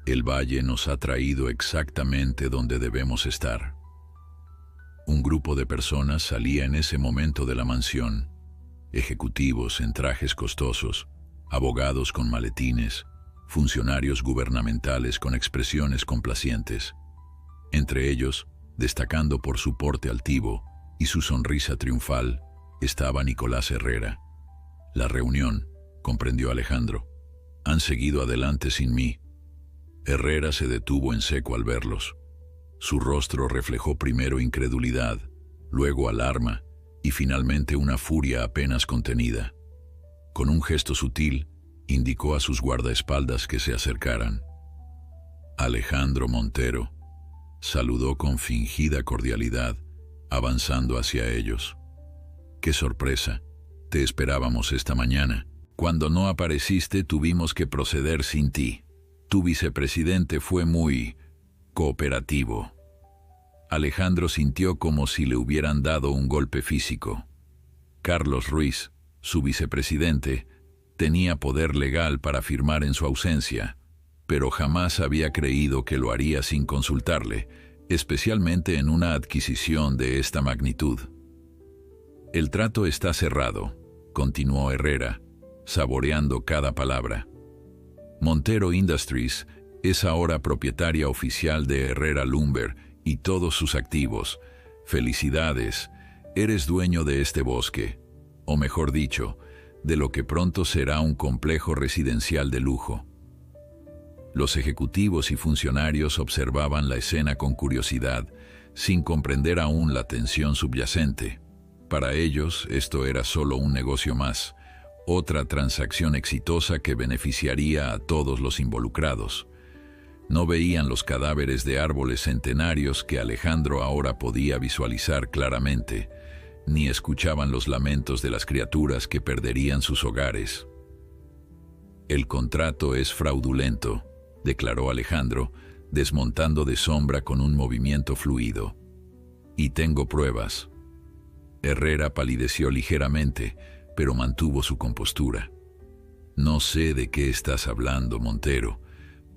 «El valle nos ha traído exactamente donde debemos estar». Un grupo de personas salía en ese momento de la mansión. Ejecutivos en trajes costosos, abogados con maletines, funcionarios gubernamentales con expresiones complacientes. Entre ellos, destacando por su porte altivo y su sonrisa triunfal, estaba Nicolás Herrera. «La reunión», comprendió Alejandro. «Han seguido adelante sin mí». Herrera se detuvo en seco al verlos. Su rostro reflejó primero incredulidad, luego alarma y finalmente una furia apenas contenida. Con un gesto sutil, indicó a sus guardaespaldas que se acercaran. Alejandro Montero saludó con fingida cordialidad, avanzando hacia ellos. «Qué sorpresa, te esperábamos esta mañana. Cuando no apareciste tuvimos que proceder sin ti. Tu vicepresidente fue muy cooperativo». Alejandro sintió como si le hubieran dado un golpe físico. Carlos Ruiz, su vicepresidente, tenía poder legal para firmar en su ausencia, pero jamás había creído que lo haría sin consultarle, especialmente en una adquisición de esta magnitud. «El trato está cerrado», continuó Herrera, saboreando cada palabra. «Montero Industries es ahora propietaria oficial de Herrera Lumber y todos sus activos. Felicidades, eres dueño de este bosque, o mejor dicho, de lo que pronto será un complejo residencial de lujo». Los ejecutivos y funcionarios observaban la escena con curiosidad, sin comprender aún la tensión subyacente. Para ellos, esto era solo un negocio más, otra transacción exitosa que beneficiaría a todos los involucrados. No veían los cadáveres de árboles centenarios que Alejandro ahora podía visualizar claramente, ni escuchaban los lamentos de las criaturas que perderían sus hogares. «El contrato es fraudulento», declaró Alejandro, desmontando de sombra con un movimiento fluido. «Y tengo pruebas». Herrera palideció ligeramente, pero mantuvo su compostura. «No sé de qué estás hablando, Montero.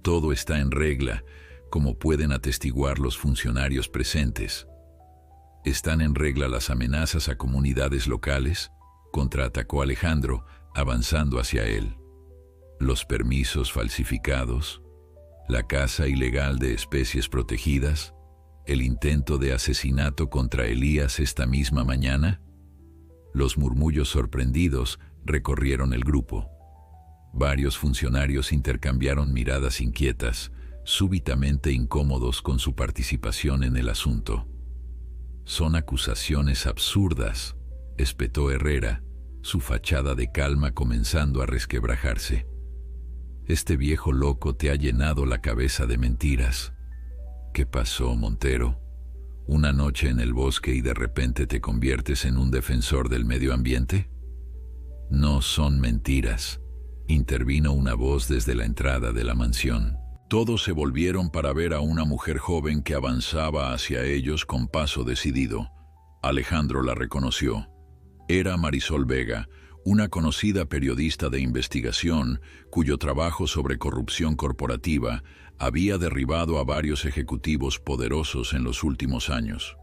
Todo está en regla, como pueden atestiguar los funcionarios presentes». «¿Están en regla las amenazas a comunidades locales?», contraatacó Alejandro, avanzando hacia él. «¿Los permisos falsificados? ¿La caza ilegal de especies protegidas? ¿El intento de asesinato contra Elías esta misma mañana?». Los murmullos sorprendidos recorrieron el grupo. Varios funcionarios intercambiaron miradas inquietas, súbitamente incómodos con su participación en el asunto. «Son acusaciones absurdas», espetó Herrera, su fachada de calma comenzando a resquebrajarse. «Este viejo loco te ha llenado la cabeza de mentiras». «¿Qué pasó, Montero? ¿Una noche en el bosque y de repente te conviertes en un defensor del medio ambiente?». «No son mentiras», intervino una voz desde la entrada de la mansión. Todos se volvieron para ver a una mujer joven que avanzaba hacia ellos con paso decidido. Alejandro la reconoció. Era Marisol Vega, una conocida periodista de investigación cuyo trabajo sobre corrupción corporativa había derribado a varios ejecutivos poderosos en los últimos años.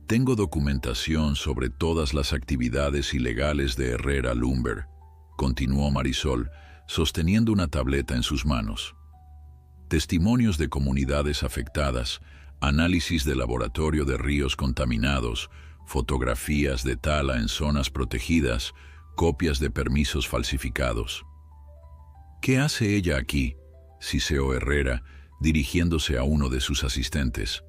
«Tengo documentación sobre todas las actividades ilegales de Herrera Lumber», continuó Marisol, sosteniendo una tableta en sus manos. «Testimonios de comunidades afectadas, análisis de laboratorio de ríos contaminados, fotografías de tala en zonas protegidas, copias de permisos falsificados». «¿Qué hace ella aquí?», siseó Herrera, dirigiéndose a uno de sus asistentes.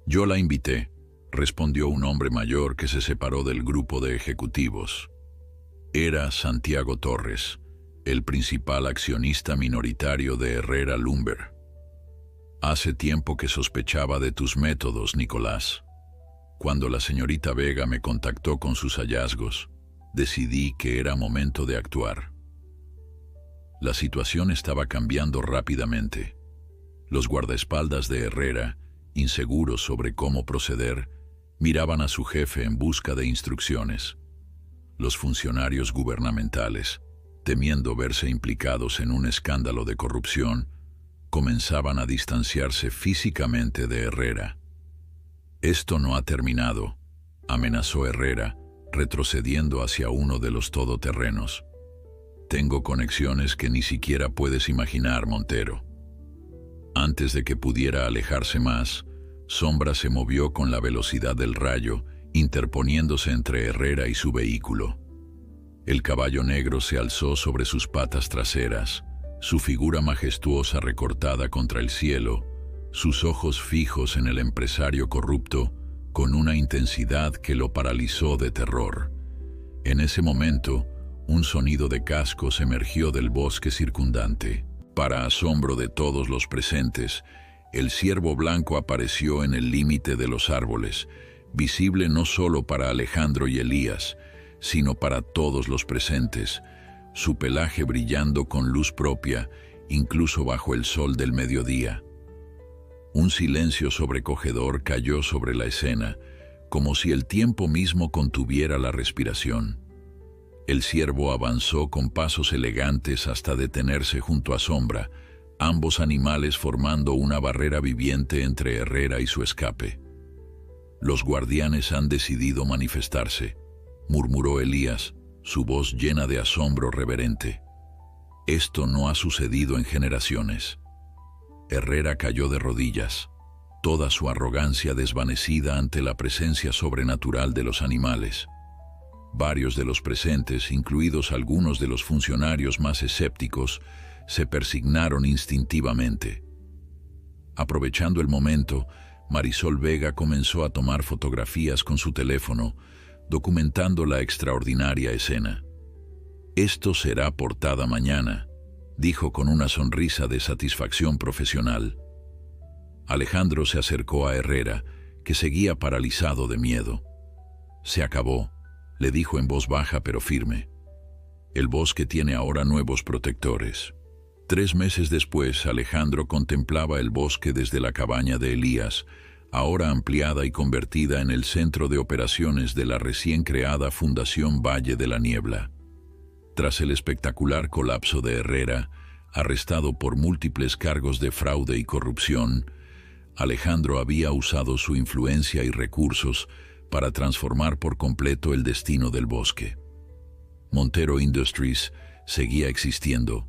«Yo la invité», respondió un hombre mayor que se separó del grupo de ejecutivos. Era Santiago Torres, el principal accionista minoritario de Herrera Lumber. «Hace tiempo que sospechaba de tus métodos, Nicolás. Cuando la señorita Vega me contactó con sus hallazgos, Decidí que era momento de actuar. La situación estaba cambiando rápidamente. Los guardaespaldas de Herrera, inseguros sobre cómo proceder, miraban a su jefe en busca de instrucciones. Los funcionarios gubernamentales, temiendo verse implicados en un escándalo de corrupción, comenzaban a distanciarse físicamente de Herrera. «Esto no ha terminado», amenazó Herrera, retrocediendo hacia uno de los todoterrenos. «Tengo conexiones que ni siquiera puedes imaginar, Montero». Antes de que pudiera alejarse más, Sombra se movió con la velocidad del rayo, interponiéndose entre Herrera y su vehículo. El caballo negro se alzó sobre sus patas traseras, su figura majestuosa recortada contra el cielo, sus ojos fijos en el empresario corrupto, con una intensidad que lo paralizó de terror. En ese momento, un sonido de cascos emergió del bosque circundante. Para asombro de todos los presentes, el ciervo blanco apareció en el límite de los árboles, visible no solo para Alejandro y Elías, sino para todos los presentes, su pelaje brillando con luz propia, incluso bajo el sol del mediodía. Un silencio sobrecogedor cayó sobre la escena, como si el tiempo mismo contuviera la respiración. El ciervo avanzó con pasos elegantes hasta detenerse junto a Sombra, ambos animales formando una barrera viviente entre Herrera y su escape. «Los guardianes han decidido manifestarse», murmuró Elías, su voz llena de asombro reverente. «Esto no ha sucedido en generaciones». Herrera cayó de rodillas, toda su arrogancia desvanecida ante la presencia sobrenatural de los animales. Varios de los presentes, incluidos algunos de los funcionarios más escépticos, se persignaron instintivamente. Aprovechando el momento, Marisol Vega comenzó a tomar fotografías con su teléfono, documentando la extraordinaria escena. «Esto será portada mañana», dijo con una sonrisa de satisfacción profesional. Alejandro se acercó a Herrera, que seguía paralizado de miedo. «Se acabó», le dijo en voz baja pero firme. «El bosque tiene ahora nuevos protectores». 3 meses después, Alejandro contemplaba el bosque desde la cabaña de Elías, ahora ampliada y convertida en el centro de operaciones de la recién creada Fundación Valle de la Niebla. Tras el espectacular colapso de Herrera, arrestado por múltiples cargos de fraude y corrupción, Alejandro había usado su influencia y recursos para transformar por completo el destino del bosque. Montero Industries seguía existiendo,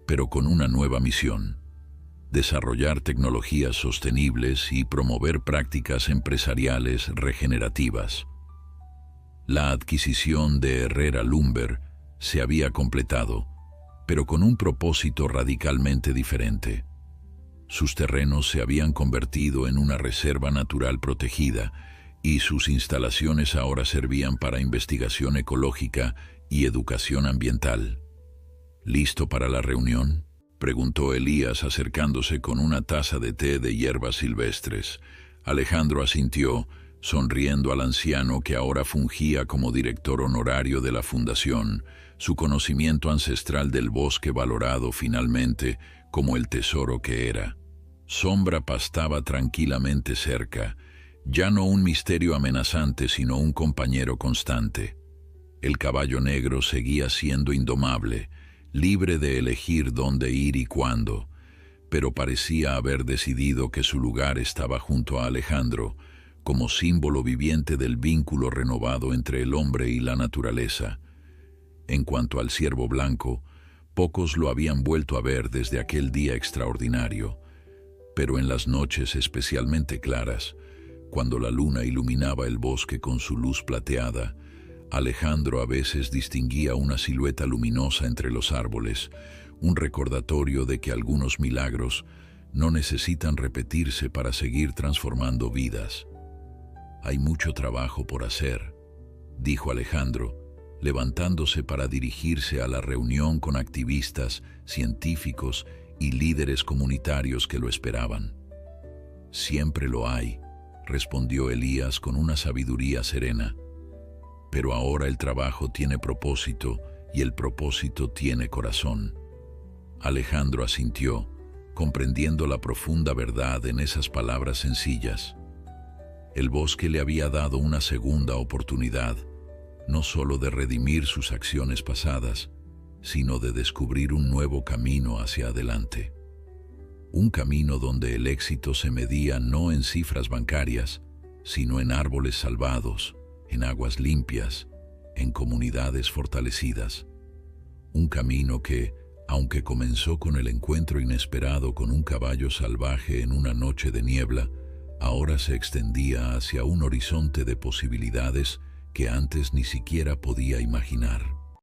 pero con una nueva misión: desarrollar tecnologías sostenibles y promover prácticas empresariales regenerativas. La adquisición de Herrera Lumber se había completado, pero con un propósito radicalmente diferente. Sus terrenos se habían convertido en una reserva natural protegida y sus instalaciones ahora servían para investigación ecológica y educación ambiental. «¿Listo para la reunión?», preguntó Elías acercándose con una taza de té de hierbas silvestres. Alejandro asintió, sonriendo al anciano que ahora fungía como director honorario de la fundación, su conocimiento ancestral del bosque valorado finalmente como el tesoro que era. Sombra pastaba tranquilamente cerca, ya no un misterio amenazante sino un compañero constante. El caballo negro seguía siendo indomable, libre de elegir dónde ir y cuándo, pero parecía haber decidido que su lugar estaba junto a Alejandro, como símbolo viviente del vínculo renovado entre el hombre y la naturaleza. En cuanto al ciervo blanco, pocos lo habían vuelto a ver desde aquel día extraordinario, pero en las noches especialmente claras, cuando la luna iluminaba el bosque con su luz plateada, Alejandro a veces distinguía una silueta luminosa entre los árboles, un recordatorio de que algunos milagros no necesitan repetirse para seguir transformando vidas. «Hay mucho trabajo por hacer», dijo Alejandro, levantándose para dirigirse a la reunión con activistas, científicos y líderes comunitarios que lo esperaban. «Siempre lo hay», respondió Elías con una sabiduría serena. pero ahora el trabajo tiene propósito y el propósito tiene corazón. Alejandro asintió, comprendiendo la profunda verdad en esas palabras sencillas. El bosque le había dado una segunda oportunidad, no solo de redimir sus acciones pasadas, sino de descubrir un nuevo camino hacia adelante. Un camino donde el éxito se medía no en cifras bancarias, sino en árboles salvados, en aguas limpias, en comunidades fortalecidas. Un camino que, aunque comenzó con el encuentro inesperado con un caballo salvaje en una noche de niebla, ahora se extendía hacia un horizonte de posibilidades que antes ni siquiera podía imaginar.